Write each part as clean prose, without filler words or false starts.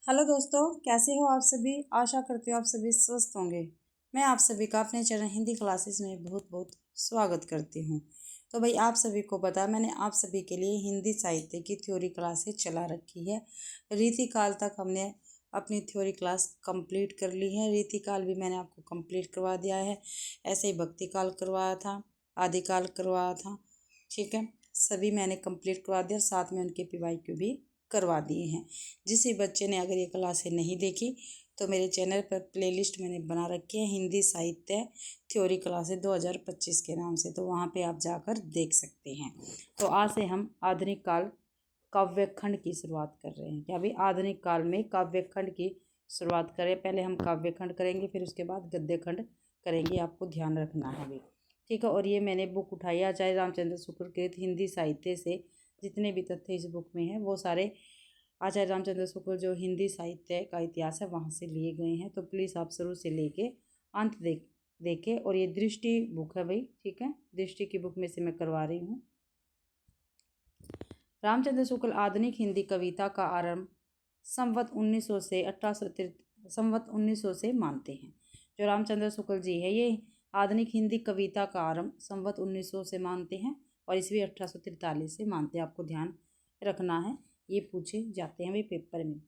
Hello दोस्तों, कैसे हो आप सभी। आशा करती हूँ आप सभी स्वस्थ होंगे। मैं आप सभी का अपने चैनल हिंदी क्लासेस में बहुत बहुत स्वागत करती हूँ। तो भाई आप सभी को पता है, मैंने आप सभी के लिए हिंदी साहित्य की थ्योरी क्लासेस चला रखी है। रीतिकाल तक हमने अपनी थ्योरी क्लास कंप्लीट कर ली है। रीतिकाल भी मैंने आपको कंप्लीट करवा दिया है। ऐसे ही भक्ति काल करवाया था, आदिकाल करवाया था। ठीक है, सभी मैंने कंप्लीट करवा दिया, साथ में उनके PYQ भी करवा दिए हैं। जिस बच्चे ने अगर ये क्लासें नहीं देखी तो मेरे चैनल पर प्लेलिस्ट मैंने बना रखी है, हिंदी साहित्य थ्योरी क्लासेस 2025 के नाम से, तो वहाँ पे आप जाकर देख सकते हैं। तो आज से हम आधुनिक काल काव्य खंड की शुरुआत कर रहे हैं। क्या भाई, आधुनिक काल में काव्य खंड की शुरुआत करें। पहले हम काव्य खंड करेंगे, फिर उसके बाद गद्य खंड करेंगे, आपको ध्यान रखना है भाई। ठीक है, और ये मैंने बुक उठाई आचार्य रामचंद्र शुक्ल कृत हिंदी साहित्य से। जितने भी तथ्य इस बुक में हैं वो सारे आचार्य रामचंद्र शुक्ल जो हिंदी साहित्य का इतिहास है वहाँ से लिए गए हैं। तो प्लीज़ आप शुरू से लेके अंत देखें। और ये दृष्टि बुक है भाई, ठीक है, दृष्टि की बुक में से मैं करवा रही हूँ। रामचंद्र शुक्ल आधुनिक हिंदी कविता का आरंभ संवत 1900 से 1800 से मानते हैं। जो रामचंद्र शुक्ल जी है ये आधुनिक हिंदी कविता का आरंभ संवत 1900 से मानते हैं और ईस्वी 1843 से मानते हैं। आपको ध्यान रखना है, ये पूछे जाते हैं भी पेपर में।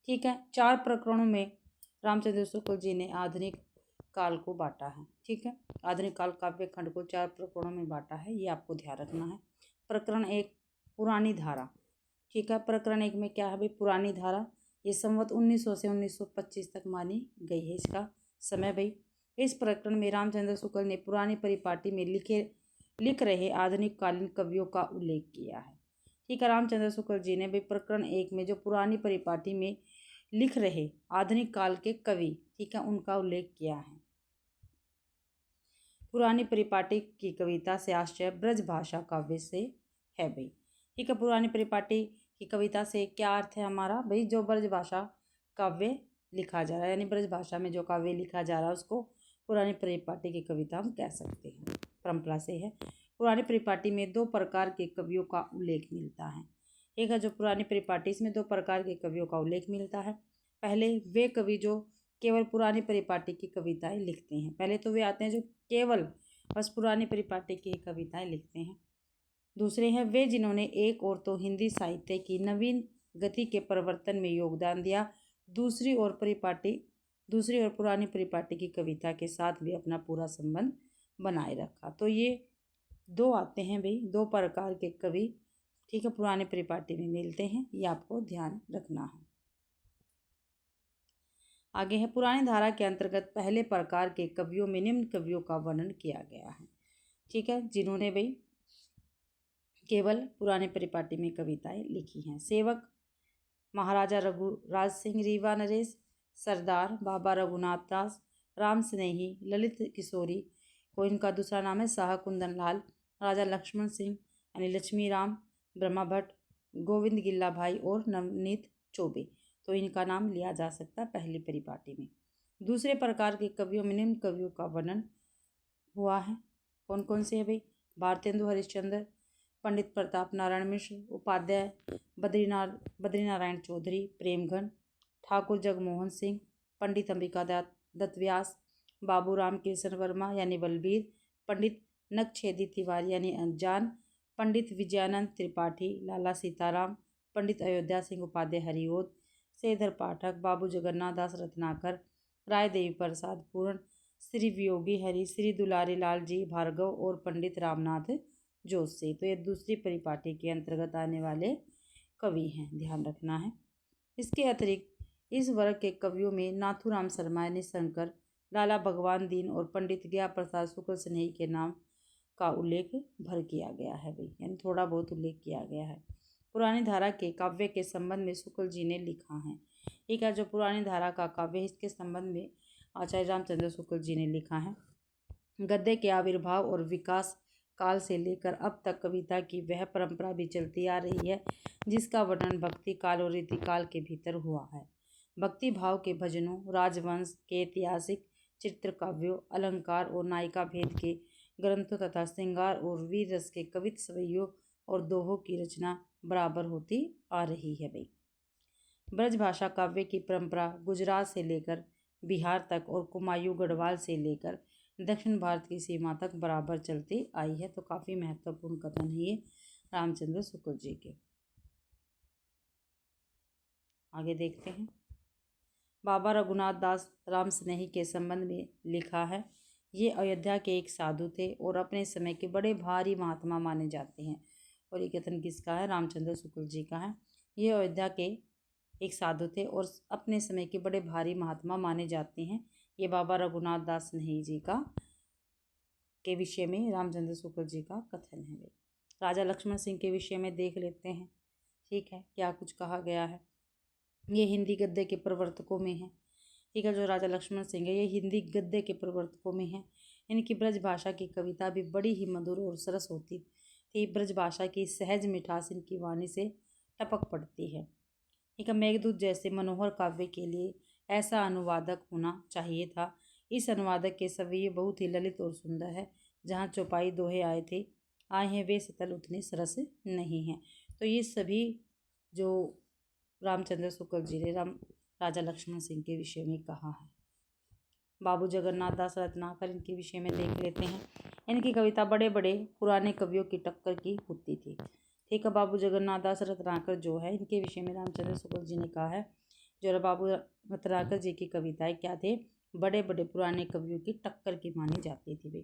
ठीक है, 4 प्रकरणों में रामचंद्र शुक्ल जी ने आधुनिक काल को बांटा है। ठीक है, आधुनिक काल काव्य खंड को 4 प्रकरणों में बांटा है, ये आपको ध्यान रखना है। प्रकरण 1 पुरानी धारा। ठीक है, प्रकरण 1 में क्या है भाई, पुरानी धारा। ये संवत 1900 से 1925 तक मानी गई है इसका समय भाई। इस प्रकरण में रामचंद्र शुक्ल ने पुरानी परिपाटी में लिख रहे आधुनिक कालीन कवियों का उल्लेख किया है। ठीक है, रामचंद्र शुक्ल जी ने भाई प्रकरण 1 में जो पुरानी परिपाटी में लिख रहे आधुनिक काल के कवि, ठीक है, उनका उल्लेख किया है। पुरानी परिपाटी की कविता से आश्रय ब्रज भाषा काव्य से है भाई। ठीक है, पुरानी परिपाटी की कविता से क्या अर्थ है हमारा भाई, जो ब्रज भाषा काव्य लिखा जा रहा है, यानी ब्रज भाषा में जो काव्य लिखा जा रहा है उसको पुरानी परिपाटी की कविता हम कह सकते हैं, परंपरा से है। पुरानी परिपाटी में 2 प्रकार के कवियों का उल्लेख मिलता है। एक है जो पुरानी परिपाटी, इसमें 2 प्रकार के कवियों का उल्लेख मिलता है। पहले वे कवि जो केवल पुरानी परिपाटी की कविताएं लिखते हैं। पहले तो वे आते हैं जो केवल बस पुरानी परिपाटी की कविताएं लिखते हैं। दूसरे हैं वे जिन्होंने एक और तो हिंदी साहित्य की नवीन गति के परिवर्तन में योगदान दिया, दूसरी ओर पुरानी परिपाटी की कविता के साथ भी अपना पूरा संबंध बनाए रखा। तो ये 2 आते हैं भाई, 2 प्रकार के कवि, ठीक है, पुराने परिपाटी में मिलते हैं, ये आपको ध्यान रखना है। आगे है पुरानी धारा के अंतर्गत पहले प्रकार के कवियों में निम्न कवियों का वर्णन किया गया है। ठीक है, जिन्होंने भाई केवल पुराने परिपाटी में कविताएं लिखी हैं। सेवक महाराजा रघुराज सिंह, रीवा नरेश, सरदार बाबा रघुनाथ दास, राम स्नेही, ललित किशोरी को इनका दूसरा नाम है शाह कुंदन लाल, राजा लक्ष्मण सिंह यानी लक्ष्मी राम, ब्रह्मा भट्ट, गोविंद गिल्ला भाई और नवनीत चौबे, तो इनका नाम लिया जा सकता है पहली परिपाटी में। दूसरे प्रकार के कवियों में निम्न कवियों का वर्णन हुआ है। कौन कौन से है भाई, भारतेंदु हरिश्चंद्र, पंडित प्रताप नारायण मिश्र उपाध्याय, बद्रीनारायण चौधरी, प्रेमघन, ठाकुर जगमोहन सिंह, पंडित अंबिका दत्त व्यास, बाबू राम कृष्ण वर्मा यानी बलबीर, पंडित नखछेदी तिवारी यानी अनजान, पंडित विजयानंद त्रिपाठी, लाला सीताराम, पंडित अयोध्या सिंह उपाध्याय हरिओद, श्रीधर पाठक, बाबू जगन्नाथ दास रत्नाकर, राय देवी प्रसाद पूर्ण, श्री वियोगी हरि, श्री दुलारी लाल जी भार्गव और पंडित रामनाथ जोशी। तो ये दूसरी परिपाटी के अंतर्गत आने वाले कवि हैं, ध्यान रखना है। इसके अतिरिक्त इस वर्ग के कवियों में नाथूराम शर्मा यानी शंकर, लाला भगवान दीन और पंडित गया प्रसाद शुक्ल स्नेही के नाम का उल्लेख भर किया गया है भाई, यानी थोड़ा बहुत उल्लेख किया गया है। पुरानी धारा के काव्य के संबंध में शुक्ल जी ने लिखा है। ठीक है, जो पुरानी धारा का काव्य है इसके संबंध में आचार्य रामचंद्र शुक्ल जी ने लिखा है। गद्य के आविर्भाव और विकास काल से लेकर अब तक कविता की वह परंपरा भी चलती आ रही है जिसका वर्णन भक्ति काल और रीतिकाल के भीतर हुआ है। भक्ति भाव के भजनों, राजवंश के ऐतिहासिक चित्र काव्यों, अलंकार और नायिका भेद के ग्रंथों तथा श्रृंगार और वीर रस के कवित सवैयों और दोहों की रचना बराबर होती आ रही है भाई। ब्रजभाषा काव्य की परंपरा गुजरात से लेकर बिहार तक और कुमायूं गढ़वाल से लेकर दक्षिण भारत की सीमा तक बराबर चलती आई है। तो काफ़ी महत्वपूर्ण कथन है ये रामचंद्र शुक्ल जी के। आगे देखते हैं। बाबा रघुनाथ दास राम स्नेही के संबंध में लिखा है, ये अयोध्या के एक साधु थे और अपने समय के बड़े भारी महात्मा माने जाते हैं। और ये कथन किसका है? रामचंद्र शुक्ल जी का है। ये अयोध्या के एक साधु थे और अपने समय के बड़े भारी महात्मा माने जाते हैं। ये बाबा रघुनाथ दास स्नेही जी का के विषय में रामचंद्र शुक्ल जी का कथन है। राजा लक्ष्मण सिंह के विषय में देख लेते हैं। ठीक है, क्या कुछ कहा गया है। ये हिंदी गद्य के प्रवर्तकों में है। ठीक है, जो राजा लक्ष्मण सिंह है ये हिंदी गद्य के प्रवर्तकों में है। इनकी ब्रज भाषा की कविता भी बड़ी ही मधुर और सरस होती थी। ब्रज भाषा की सहज मिठास इनकी वाणी से टपक पड़ती है। ठीक है, मेघदूत जैसे मनोहर काव्य के लिए ऐसा अनुवादक होना चाहिए था। इस अनुवादक के सभी बहुत ही ललित और सुंदर है। जहाँ चौपाई दोहे आए हैं वे सतल उतने सरस नहीं हैं। तो ये सभी जो रामचंद्र शुक्ल जी ने राजा लक्ष्मण सिंह के विषय में कहा है। बाबू जगन्नाथ दास रत्नाकर इनके विषय में देख लेते हैं। इनकी कविता बड़े बड़े पुराने कवियों की टक्कर की होती थी। ठीक है, बाबू जगन्नाथ दास रत्नाकर जो है इनके विषय में रामचंद्र शुक्ल जी ने कहा है, जो बाबू रत्नाकर जी की कविताएं क्या थे? बड़े बड़े पुराने कवियों की टक्कर की मानी जाती थी। वे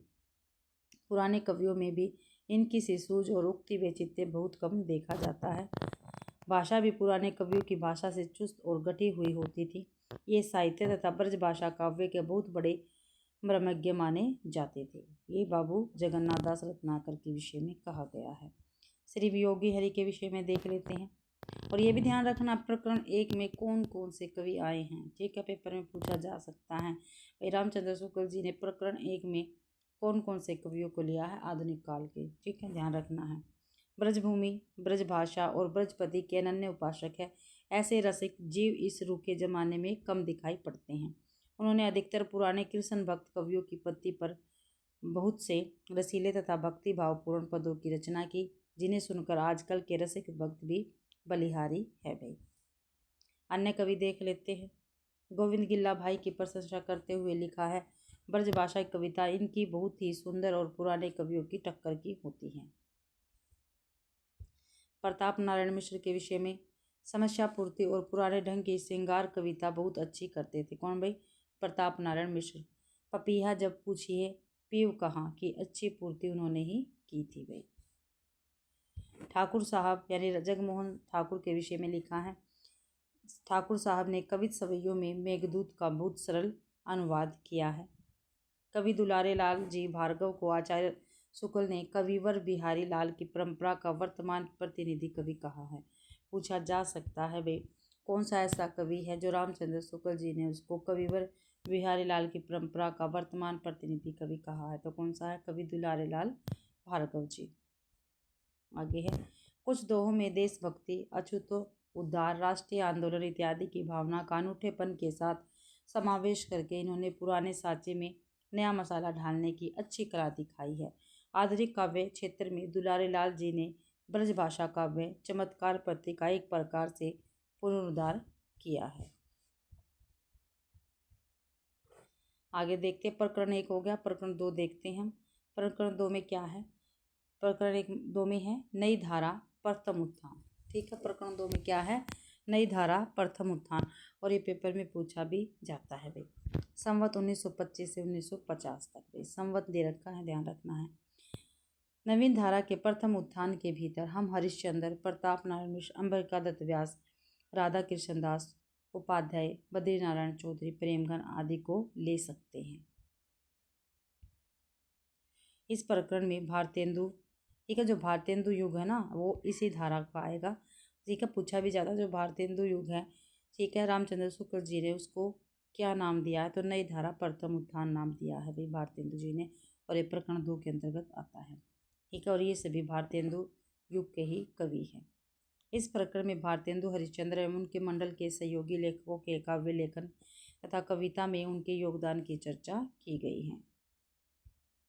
पुराने कवियों में भी इनकी सी सूझ और उक्ति वैचित्र्य बहुत कम देखा जाता है। भाषा भी पुराने कवियों की भाषा से चुस्त और गठी हुई होती थी। ये साहित्य तथा ब्रज भाषा काव्य के बहुत बड़े मर्मज्ञ माने जाते थे। ये बाबू जगन्नाथ दास रत्नाकर के विषय में कहा गया है। श्री वियोगी हरि के विषय में देख लेते हैं। और ये भी ध्यान रखना, प्रकरण 1 में कौन कौन से कवि आए हैं। ठीक है, पेपर में पूछा जा सकता है भाई रामचंद्र शुक्ल जी ने प्रकरण 1 में कौन कौन से कवियों को लिया है आधुनिक काल के। ठीक है, ध्यान रखना है। ब्रजभूमि, ब्रजभाषा और ब्रजपति के अनन्य उपासक है। ऐसे रसिक जीव इस रूखे जमाने में कम दिखाई पड़ते हैं। उन्होंने अधिकतर पुराने कृष्ण भक्त कवियों की पत्ति पर बहुत से रसीले तथा भक्ति भावपूर्ण पदों की रचना की, जिन्हें सुनकर आजकल के रसिक भक्त भी बलिहारी है भाई। अन्य कवि देख लेते हैं। गोविंद गिल्ला भाई की प्रशंसा करते हुए लिखा है, ब्रजभाषा की कविता इनकी बहुत ही सुंदर और पुराने कवियों की टक्कर की होती हैं। प्रताप नारायण मिश्र के विषय में समस्या पूर्ति और पुराने ढंग की श्रृंगार कविता बहुत अच्छी करते थे। कौन भाई? प्रताप नारायण मिश्र। पपीहा जब पूछिए पीव कहाँ की अच्छी पूर्ति उन्होंने ही की थी भाई। ठाकुर साहब यानी जगमोहन ठाकुर के विषय में लिखा है, ठाकुर साहब ने कवित सवैयों में मेघदूत का बहुत सरल अनुवाद किया है। कवि दुलारे लाल जी भार्गव को आचार्य शुक्ल ने कविवर बिहारी लाल की परंपरा का वर्तमान प्रतिनिधि कवि कहा है। पूछा जा सकता है भाई कौन सा ऐसा कवि है जो रामचंद्र शुक्ल जी ने उसको कविवर बिहारी लाल की परंपरा का वर्तमान प्रतिनिधि कवि कहा है। तो कौन सा है? कवि दुलारे लाल भार्गव जी। आगे है, कुछ दोहों में देशभक्ति, अछूतो उद्धार, राष्ट्रीय आंदोलन इत्यादि की भावना का अनूठेपन के साथ समावेश करके इन्होंने पुराने सांचे में नया मसाला ढालने की अच्छी कला दिखाई है। आधुनिक काव्य क्षेत्र में दुलारे लाल जी ने ब्रजभाषा काव्य चमत्कार प्रति का एक प्रकार से पुनरुद्धार किया है। आगे देखते हैं, प्रकरण 1 हो गया। प्रकरण 2 देखते हैं हम। प्रकरण 2 में क्या है? प्रकरण 2 में है नई धारा प्रथम उत्थान। ठीक है, प्रकरण 2 में क्या है? नई धारा प्रथम उत्थान। और ये पेपर में पूछा भी जाता है भाई। संवत 1925 से 1950 तक भाई संवत दे रखा है, ध्यान रखना है। नवीन धारा के प्रथम उत्थान के भीतर हम हरिश्चंद्र, प्रताप नारायण मिश्र, अंबिका दत्त व्यास, राधा कृष्ण दास उपाध्याय, बद्रीनारायण चौधरी, प्रेमगन आदि को ले सकते हैं। इस प्रकरण में भारतेंदु, ठीक है, जो भारतेंदु युग है ना वो इसी धारा का आएगा। ठीक है, पूछा भी जाता जो भारतेंदु युग है, ठीक है, रामचंद्र शुक्ल जी ने उसको क्या नाम दिया है? तो नई धारा प्रथम उत्थान नाम दिया है भाई भारतेंदु जी ने। और ये प्रकरण 2 के अंतर्गत आता है। ठीक है, और ये सभी भारतेंदु युग के ही कवि हैं। इस प्रकरण में भारतेंदु हरिश्चंद्र एवं उनके मंडल के सहयोगी लेखकों के काव्य लेखन तथा कविता में उनके योगदान की चर्चा की गई है।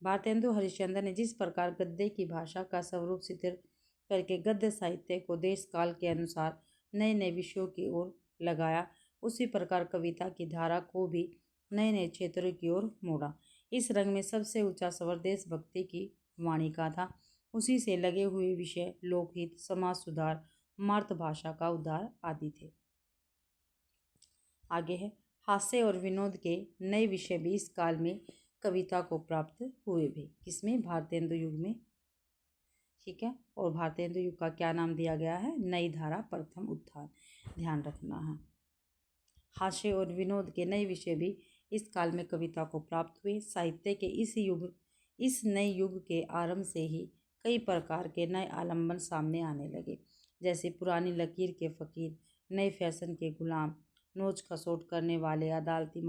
भारतेंदु हरिश्चंद्र ने जिस प्रकार गद्य की भाषा का स्वरूप शिथिल करके गद्य साहित्य को देश काल के अनुसार नए नए विषयों की ओर लगाया, उसी प्रकार कविता की धारा को भी नए नए क्षेत्रों की ओर मोड़ा। इस रंग में सबसे ऊंचा स्वर देशभक्ति की वाणी का था। उसी से लगे हुए विषय लोकहित, समाज सुधार, मातृभाषा का उद्धार आदि थे। आगे है, हास्य और विनोद के नए विषय भी इस काल में कविता को प्राप्त हुए भी। किसमें? भारतेंदु युग में। ठीक है, और भारतेंदु युग का क्या नाम दिया गया है? नई धारा, प्रथम उत्थान। ध्यान रखना है। हास्य और विनोद के नए विषय भी इस काल में कविता को प्राप्त हुए। साहित्य के इस नए युग के आरंभ से ही कई प्रकार के नए आलम्बन सामने आने लगे, जैसे पुरानी लकीर के फकीर, नए फैशन के गुलाम, नोच खसोट करने वाले अदालती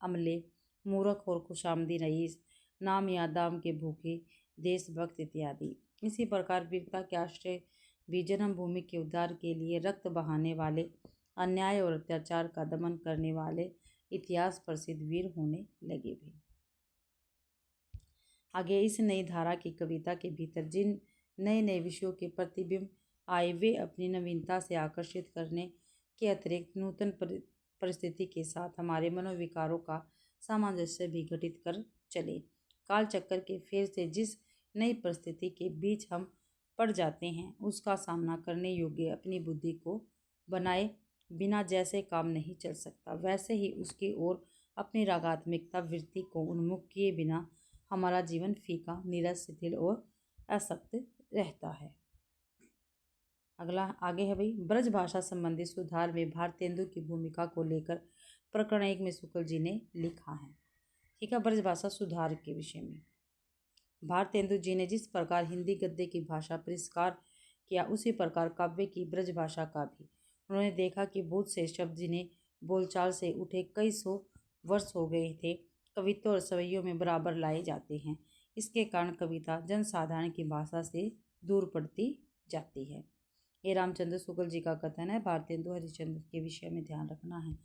अमले, मूर्ख और खुशामदी रईस, नाम या दाम के भूखे, देशभक्त इत्यादि। इसी प्रकार वीरता के आश्रय भी जन्मभूमि के उद्धार के लिए रक्त बहाने वाले, अन्याय और अत्याचार का दमन करने वाले इतिहास प्रसिद्ध वीर होने लगे भी। आगे, इस नई धारा की कविता के भीतर जिन नए नए विषयों के प्रतिबिंब आए, वे अपनी नवीनता से आकर्षित करने के अतिरिक्त नूतन परिस्थिति के साथ हमारे मनोविकारों का सामंजस्य भी घटित कर चले। काल चक्कर के फेर से जिस नई परिस्थिति के बीच हम पड़ जाते हैं, उसका सामना करने योग्य अपनी बुद्धि को बनाए बिना जैसे काम नहीं चल सकता, वैसे ही उसकी ओर अपनी रागात्मिकता वृत्ति को उन्मुख किए बिना हमारा जीवन फीका, नीरस, शिथिल और असक्त रहता है। अगला आगे है भाई, ब्रज भाषा संबंधी सुधार में भारतेंदु की भूमिका को लेकर प्रकरण 1 में शुक्ल जी ने लिखा है। ठीक है, ब्रज भाषा सुधार के विषय में भारतेंदु जी ने जिस प्रकार हिंदी गद्य की भाषा परिष्कार किया, उसी प्रकार काव्य की ब्रज भाषा का भी। उन्होंने देखा कि बहुत से शब्द जिन्हें बोलचाल से उठे कई सौ वर्ष हो गए थे, कवित्व और सवैयों में बराबर लाए जाते हैं। इसके कारण कविता जनसाधारण की भाषा से दूर पड़ती जाती है। ये रामचंद्र शुक्ल जी का कथन है। भारतेंदु हरिश्चंद्र के विषय में ध्यान रखना है।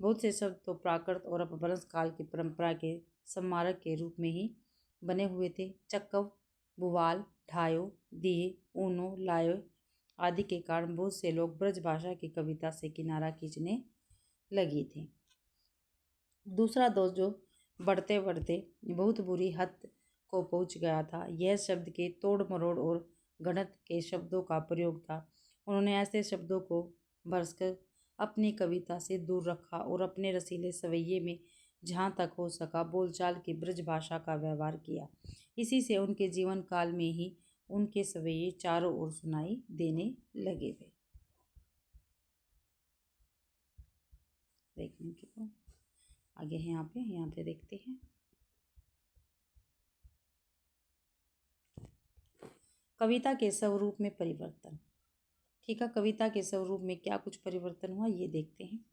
बहुत से शब्द तो प्राकृत और अपभ्रंश काल की परंपरा के सम्मारक के रूप में ही बने हुए थे। चक्कव, बुवाल, ढायो, दिए, ऊनो, लायो आदि के कारण बहुत से लोग ब्रज भाषा की कविता से किनारा खींचने लगे थे। दूसरा दोष जो बढ़ते बढ़ते बहुत बुरी हद को पहुंच गया था, यह शब्द के तोड़ मरोड़ और गणत के शब्दों का प्रयोग था। उन्होंने ऐसे शब्दों को भरसकर अपनी कविता से दूर रखा और अपने रसीले सवैये में जहाँ तक हो सका बोलचाल की ब्रज भाषा का व्यवहार किया। इसी से उनके जीवन काल में ही उनके सवैये चारों ओर सुनाई देने लगे थे। देखने को आगे है, यहाँ पे देखते हैं। कविता के स्वरूप में परिवर्तन। ठीक है, कविता के स्वरूप में क्या कुछ परिवर्तन हुआ ये देखते हैं।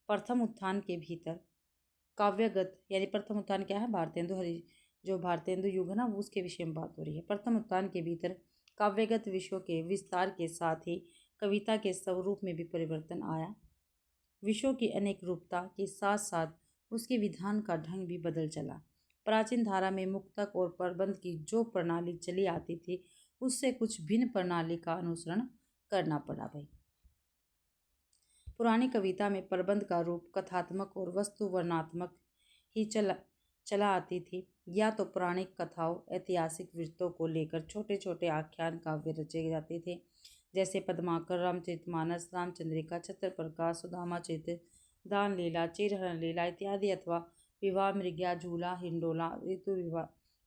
प्रथम उत्थान के भीतर काव्यगत, यानी प्रथम उत्थान क्या है? भारतेंदु युग है ना, उसके विषय में बात हो रही है। प्रथम उत्थान के भीतर काव्यगत विषयों के विस्तार के साथ ही कविता के स्वरूप में भी परिवर्तन आया। विषयों की अनेक रूपता के साथ साथ उसके विधान का ढंग भी बदल चला। प्राचीन धारा में मुक्तक और प्रबंध की जो प्रणाली चली आती थी, उससे कुछ भिन्न प्रणाली का अनुसरण करना पड़ा भाई। पुरानी कविता में प्रबंध का रूप कथात्मक और वस्तु वर्णनात्मक ही चला आती थी। या तो पौराणिक कथाओं, ऐतिहासिक वृत्तों को लेकर छोटे छोटे आख्यान काव्य रचे जाते थे, जैसे पद्माकर, रामचरितमानस, रामचंद्रिका, छत्रप्रकाश, सुदामा चरित, दान लीला, चिरहरण लीला इत्यादि, अथवा विवाह, मृग्या, झूला, हिंडोला, ऋतु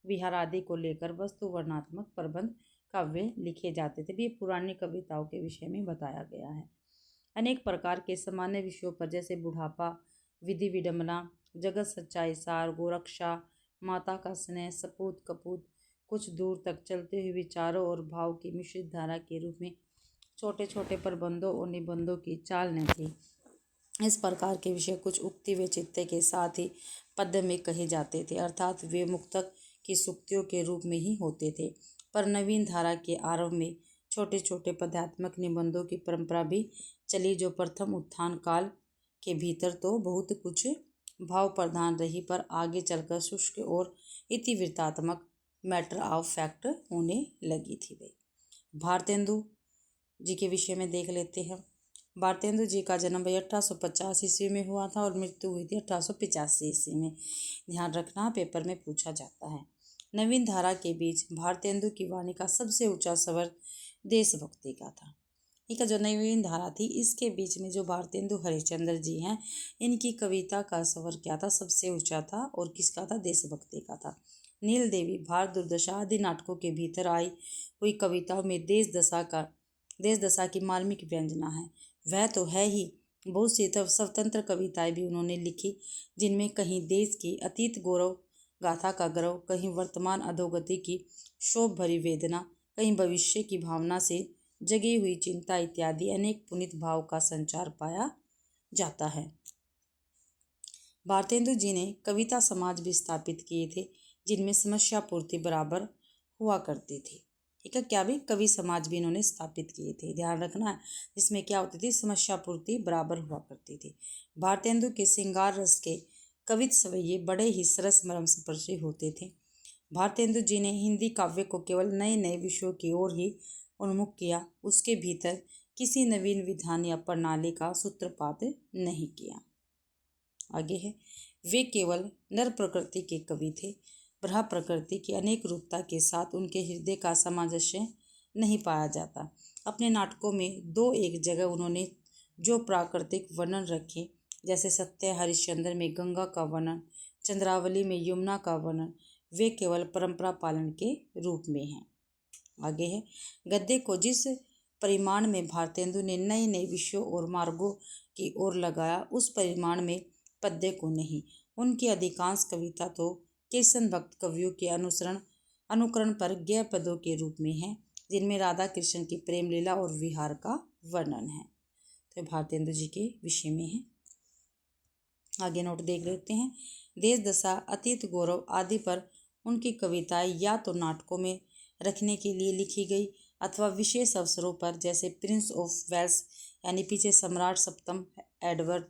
विहार आदि को लेकर वस्तु वर्णनात्मक प्रबंध काव्य लिखे जाते थे। भी पुरानी कविताओं के विषय में बताया गया है। अनेक प्रकार के सामान्य विषयों पर, जैसे बुढ़ापा, विधि विडंबना, जगत सच्चाई सार, गोरक्षा, माता का स्नेह, सपूत कपूत, कुछ दूर तक चलते हुए विचारों और भाव की मिश्रित धारा के रूप में छोटे छोटे प्रबंधों और निबंधों की चाल न थी। इस प्रकार के विषय कुछ उक्ति व चित्ते के साथ ही पद्य में कहे जाते थे, अर्थात वे मुक्तक की सूक्तियों के रूप में ही होते थे। पर नवीन धारा के आरंभ में छोटे छोटे पद्यात्मक निबंधों की परंपरा भी चली, जो प्रथम उत्थान काल के भीतर तो बहुत कुछ भाव प्रधान रही, पर आगे चलकर शुष्क और इतिवृत्तात्मक, मैटर ऑफ फैक्ट होने लगी थी भाई। भारतेंदु जी के विषय में देख लेते हैं। भारतेंदु जी का जन्म भाई 1850 ईस्वी में हुआ था और मृत्यु हुई थी 1885 ईस्वी में। ध्यान रखना, पेपर में पूछा जाता है। नवीन धारा के बीच भारतेंदु की वाणी का सबसे ऊंचा स्वर देशभक्ति का था। ठीक है, जो नवीन धारा थी इसके बीच में जो भारतेंदु हरिश्चंद्र जी हैं, इनकी कविता का स्वर क्या था, सबसे ऊंचा था, और किसका था, देशभक्ति का था। नील देवी, भारत दुर्दशा आदि नाटकों के भीतर आई हुई कविताओं में देश दशा की मार्मिक व्यंजना है। वह तो है ही, बहुत सी स्वतंत्र कविताएं भी उन्होंने लिखी, जिनमें कहीं देश की अतीत गौरव गाथा का गर्व, कहीं वर्तमान अधोगति की शोभ भरी वेदना, कहीं भविष्य की भावना से जगी हुई चिंता इत्यादि अनेक पुनीत भाव का संचार पाया जाता है। भारतेंदु जी ने कविता समाज भी स्थापित किए थे, जिनमें समस्या पूर्ति बराबर हुआ करती थी। ठीक है, क्या भी कवि समाज भी इन्होंने स्थापित किए थे, ध्यान रखना है, जिसमें क्या होती थी, समस्या पूर्ति बराबर हुआ करती थी। भारतेंदु के श्रृंगार रस के कवित सवैये बड़े ही सरस मर्मस्पर्शी होते थे। भारतेंदु जी ने हिंदी काव्य को केवल नए नए विषयों की ओर ही उन्मुख किया, उसके भीतर किसी नवीन विधान या प्रणाली का सूत्रपात नहीं किया। आगे है, वे केवल नर प्रकृति के कवि थे। ब्रह्म प्रकृति की अनेक रूपता के साथ उनके हृदय का सामंजस्य नहीं पाया जाता। अपने नाटकों में दो एक जगह उन्होंने जो प्राकृतिक वर्णन रखे, जैसे सत्य हरिश्चंद्र में गंगा का वर्णन, चंद्रावली में यमुना का वर्णन, वे केवल परंपरा पालन के रूप में हैं। आगे है, गद्य को जिस परिमाण में भारतेंदु ने नए नए विषयों और मार्गों की ओर लगाया, उस परिमाण में पद्य को नहीं। उनकी अधिकांश कविता तो कृष्ण भक्त कवियों के अनुकरण पर गैर पदों के रूप में है, जिनमें राधा कृष्ण की प्रेम लीला और विहार का वर्णन है। तो भारतेंदु जी के विषय में है। आगे नोट देख लेते हैं। देश दशा, अतीत गौरव आदि पर उनकी कविताएं या तो नाटकों में रखने के लिए लिखी गई अथवा विशेष अवसरों पर, जैसे प्रिंस ऑफ वेल्स यानी पीछे सम्राट सप्तम एडवर्ड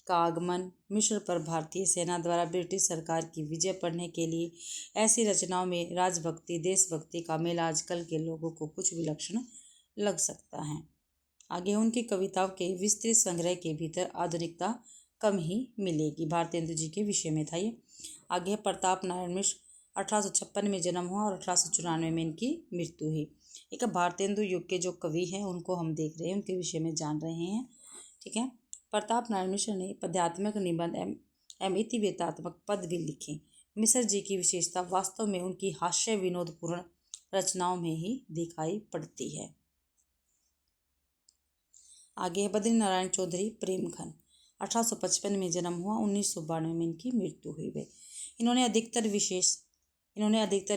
का आगमन, मिस्र पर भारतीय सेना द्वारा ब्रिटिश सरकार की विजय पढ़ने के लिए, ऐसी रचनाओं में राजभक्ति देशभक्ति का मेल आजकल के लोगों को कुछ विलक्षण लग सकता है। आगे उनकी कविताओं के विस्तृत संग्रह के भीतर आधुनिकता कम ही मिलेगी। भारतेंदु जी के विषय में था ये। आगे प्रताप नारायण मिश्र, 1856 में जन्म हुआ और 1894 में इनकी मृत्यु हुई। एक भारतेंदु युग के जो कवि हैं उनको हम देख रहे हैं, उनके विषय में जान रहे हैं। ठीक है, प्रताप नारायण मिश्र ने पद्यात्मक निबंध एवं इतिवृत्तात्मक पद भी लिखे। मिश्र जी की विशेषता वास्तव में उनकी हास्य विनोदपूर्ण रचनाओं में ही दिखाई पड़ती है। आगे बद्री नारायण चौधरी प्रेमघन, 1855 में जन्म हुआ, 1992 में इनकी मृत्यु हुई। इन्होंने अधिकतर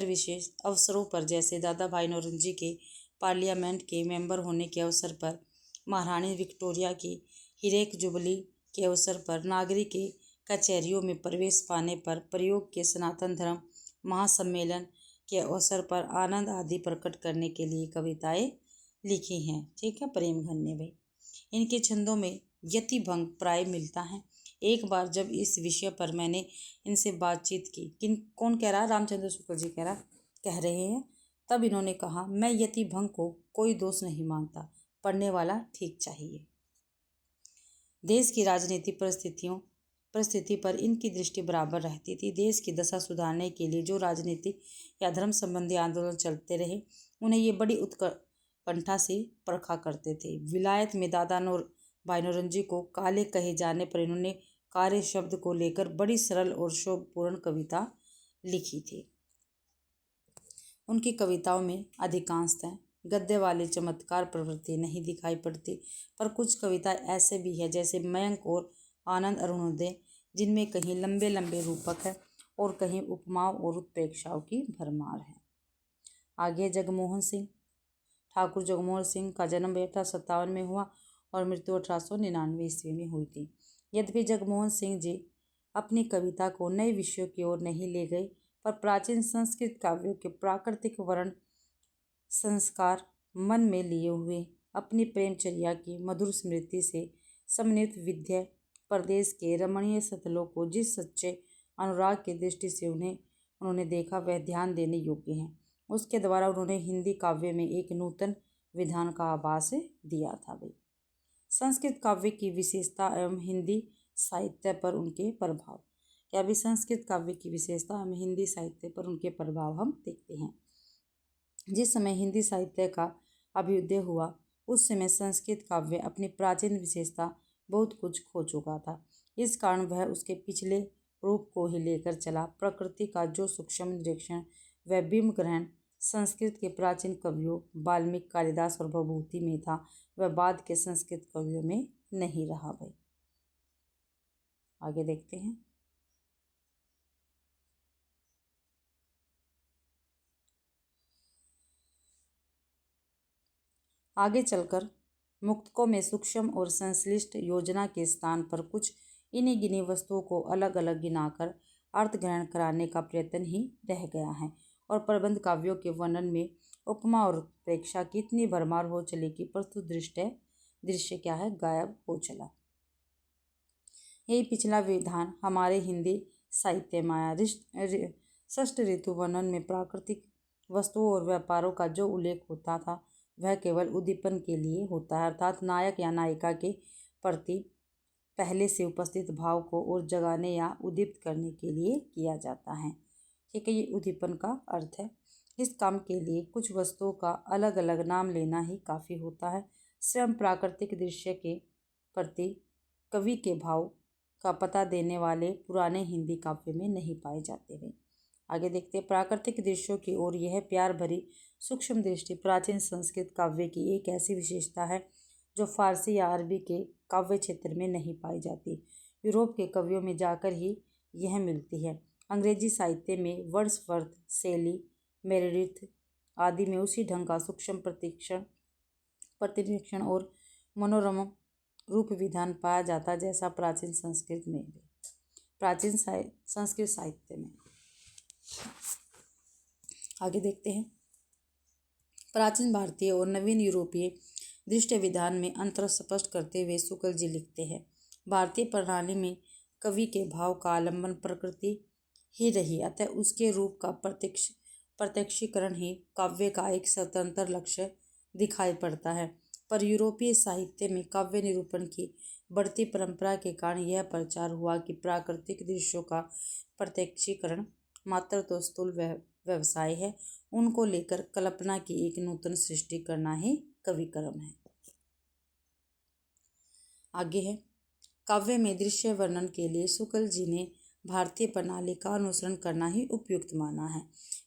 विशेष अवसरों पर, जैसे दादा भाई नौरोजी के पार्लियामेंट के मेंबर होने के अवसर पर, महारानी विक्टोरिया की हीरेक जुबली के अवसर पर, नागरिक के कचहरियों में प्रवेश पाने पर, प्रयोग के सनातन धर्म महासम्मेलन के अवसर पर आनंद आदि प्रकट करने के लिए कविताएं लिखी हैं। ठीक है, प्रेमघन ने भाई। इनके छंदों में यति भंग प्राय मिलता है। एक बार जब इस विषय पर मैंने इनसे बातचीत की, कौन कह रहा है, रामचंद्र शुक्ल जी कह रहे हैं, तब इन्होंने कहा, मैं यति भंग को कोई दोष नहीं मानता, पढ़ने वाला ठीक चाहिए। देश की राजनीति परिस्थिति पर इनकी दृष्टि बराबर रहती थी। देश की दशा सुधारने के लिए जो राजनीतिक या धर्म संबंधी आंदोलन चलते रहे, उन्हें ये बड़ी उत्कंठा से परखा करते थे। विलायत में दादा भाई नौरोजी को काले कहे जाने पर इन्होंने कार्य शब्द को लेकर बड़ी सरल और शोभपूर्ण कविता लिखी थी। उनकी कविताओं में अधिकांशतः गद्य वाली चमत्कार प्रवृत्ति नहीं दिखाई पड़ती, पर कुछ कविताएं ऐसे भी है, जैसे मयंक और आनंद अरुणोदय, जिनमें कहीं लंबे लंबे रूपक है और कहीं उपमाओं और उत्प्रेक्षाओं की भरमार है। आगे जगमोहन सिंह, ठाकुर जगमोहन सिंह का जन्म 1857 में हुआ और मृत्यु 1899 ईस्वी में हुई थी। यद्यपि जगमोहन सिंह जी अपनी कविता को नए विषयों की ओर नहीं ले गए, पर प्राचीन संस्कृत काव्यों के प्राकृतिक वर्ण संस्कार मन में लिए हुए अपनी प्रेमचर्या की मधुर स्मृति से समन्वित विद्या प्रदेश के रमणीय स्थलों को जिस सच्चे अनुराग की दृष्टि से उन्होंने देखा, वह ध्यान देने योग्य है। उसके द्वारा उन्होंने हिंदी काव्य में एक नूतन विधान का आभास दिया था भाई। संस्कृत काव्य की विशेषता एवं हिंदी साहित्य पर उनके प्रभाव। क्या भी संस्कृत काव्य की विशेषता एवं हिंदी साहित्य पर उनके प्रभाव हम देखते हैं। जिस समय हिंदी साहित्य का अभ्युदय हुआ उस समय संस्कृत काव्य अपनी प्राचीन विशेषता बहुत कुछ खो चुका था। इस कारण वह उसके पिछले रूप को ही लेकर चला। प्रकृति का जो सूक्ष्म निरीक्षण व बिंब ग्रहण संस्कृत के प्राचीन कवियों वाल्मीकि, कालिदास और भभूति में था, वह बाद के संस्कृत कवियों में नहीं रहा। भाई आगे देखते हैं। आगे चलकर मुक्तकों में सूक्ष्म और संश्लिष्ट योजना के स्थान पर कुछ इन्हीं गिनी वस्तुओं को अलग अलग गिनाकर अर्थ ग्रहण कराने का प्रयत्न ही रह गया है और प्रबंध काव्यों के वर्णन में उपमा और प्रेक्षा की इतनी भरमार हो चली कि प्रस्तुत दृश्य क्या है, गायब हो चला। यही पिछला विधान हमारे हिंदी साहित्य माया षष्ठ ऋतु वर्णन में प्राकृतिक वस्तुओं और व्यापारों का जो उल्लेख होता था वह केवल उद्दीपन के लिए होता है, अर्थात नायक या नायिका के प्रति पहले से उपस्थित भाव को और जगाने या उद्दीप्त करने के लिए किया जाता है। ठीक है, ये उद्दीपन का अर्थ है। इस काम के लिए कुछ वस्तुओं का अलग अलग नाम लेना ही काफ़ी होता है। स्वयं प्राकृतिक दृश्य के प्रति कवि के भाव का पता देने वाले पुराने हिंदी काव्य में नहीं पाए जाते हैं। आगे देखते हैं। प्राकृतिक दृश्यों की ओर यह प्यार भरी सूक्ष्म दृष्टि प्राचीन संस्कृत काव्य की एक ऐसी विशेषता है जो फारसी या अरबी के काव्य क्षेत्र में नहीं पाई जाती। यूरोप के कवियों में जाकर ही यह मिलती है। अंग्रेजी साहित्य में वर्ड्सवर्थ, शेली, मेरेडिथ आदि में उसी ढंग का सूक्ष्म प्रतिनिरीक्षण और मनोरम रूप विधान पाया जाता जैसा प्राचीन संस्कृत साहित्य में। आगे देखते हैं। प्राचीन भारतीय और नवीन यूरोपीय दृष्टि विधान में अंतर स्पष्ट करते हुए शुक्ल जी लिखते हैं, भारतीय प्रणाली में कवि के भाव का आलंबन प्रकृति ही रही, अतः उसके रूप का प्रत्यक्षीकरण ही काव्य का एक स्वतंत्र लक्ष्य दिखाई पड़ता है। पर यूरोपीय साहित्य में काव्य निरूपण की बढ़ती परंपरा के कारण यह प्रचार हुआ कि प्राकृतिक दृश्यों का प्रत्यक्षीकरण मात्र तो स्थूल व्यवसाय है, उनको लेकर कल्पना की एक नूतन सृष्टि करना ही कवि कर्म है। आगे है। काव्य में दृश्य वर्णन के लिए शुक्ल जी ने भारतीय प्रणाली का अनुसरण करना ही उपयुक्त माना है।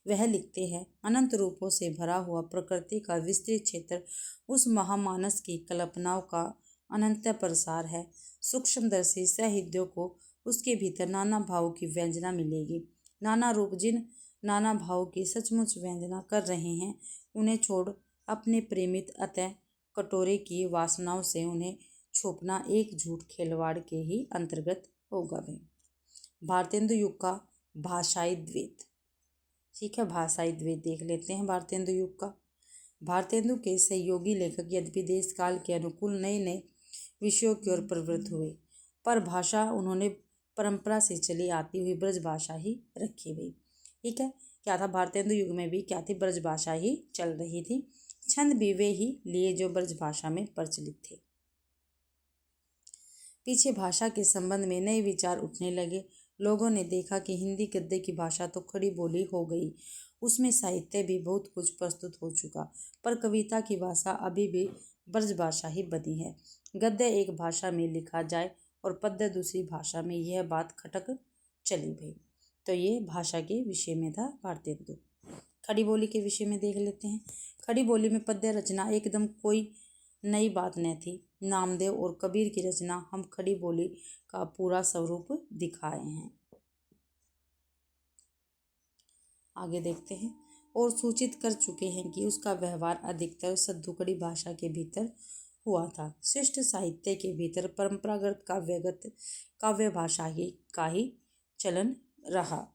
वह लिखते हैं, अनंत रूपों से भरा हुआ प्रकृति का विस्तृत क्षेत्र उस महामानस की कल्पनाओं का अनंत प्रसार है। सूक्ष्मदर्शी सहृदयों को उसके भीतर नाना भावों की व्यंजना मिलेगी। नाना रूप जिन नाना भावों की सचमुच व्यंजना कर रहे हैं, उन्हें छोड़ अपने प्रेमित अतः कटोरे की वासनाओं से उन्हें छोपना एक झूठ खिलवाड़ के ही अंतर्गत होगा। भाई भारतेंदु युग का भाषाई द्वैत। ठीक है, भाषाई द्वैत देख लेते हैं। भारतेंदु युग का भारतेंदु के सहयोगी लेखक यद्यपि देश काल के अनुकूल नए नए विषयों की ओर प्रवृत्त हुए, पर भाषा उन्होंने परंपरा से चली आती हुई ब्रज भाषा ही रखी गई। ठीक है, क्या था, भारतेंदु युग में भी क्या थी, ब्रज भाषा ही चल रही थी। छंद भी वे ही लिए जो ब्रज भाषा में प्रचलित थे। पीछे भाषा के संबंध में नए विचार उठने लगे। लोगों ने देखा कि हिंदी गद्य की भाषा तो खड़ी बोली हो गई, उसमें साहित्य भी बहुत कुछ प्रस्तुत हो चुका, पर कविता की भाषा अभी भी ब्रज भाषा ही बनी है। गद्य एक भाषा में लिखा जाए और पद्य दूसरी भाषा में, यह बात खटक चली भाई। तो ये भाषा के विषय में था भारतेंदु। खड़ी बोली के विषय में देख लेते हैं। खड़ी बोली में पद्य रचना एकदम कोई नई बात न थी। नामदेव और कबीर की रचना हम खड़ी बोली का पूरा स्वरूप दिखाए हैं। आगे देखते हैं। और सूचित कर चुके हैं कि उसका व्यवहार अधिकतर सद्दुकड़ी भाषा के भीतर हुआ था। श्रेष्ठ साहित्य के भीतर परंपरागत काव्य भाषा का ही चलन रहा।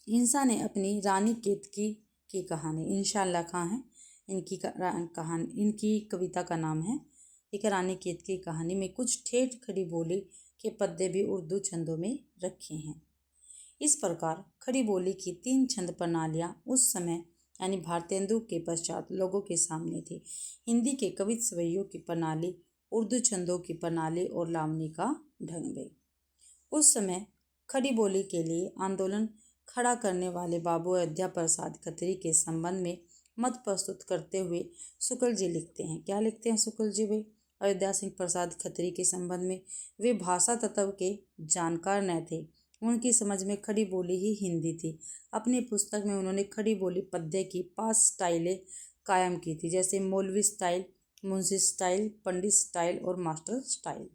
इंसा ने अपनी रानी केतकी की कहानी, इंशाअल्लाह खां है इनकी कविता का नाम है, एक रानी केतकी की कहानी में कुछ ठेठ खड़ी बोली के पद्य भी उर्दू छंदों में रखे हैं। इस प्रकार खड़ी बोली की 3 छंद प्रणालियाँ उस समय यानी भारतेंदु के पश्चात लोगों के सामने थी। हिंदी के कवित्वयों की प्रणाली उर्दू छंदों की प्रणाली और लावनी का ढंग भी। उस समय खड़ी बोली के लिए आंदोलन खड़ा करने वाले बाबू अयोध्या प्रसाद खत्री के संबंध में मत प्रस्तुत करते हुए शुक्ल जी लिखते हैं। क्या लिखते हैं शुक्ल जी भाई? अयोध्या सिंह प्रसाद खत्री के संबंध में, वे भाषा तत्व के जानकार न थे, उनकी समझ में खड़ी बोली ही हिंदी थी। अपनी पुस्तक में उन्होंने खड़ी बोली पद्य की 5 स्टाइलें कायम की थी, जैसे मौलवी स्टाइल, मुंशी स्टाइल, पंडित स्टाइल और मास्टर स्टाइल।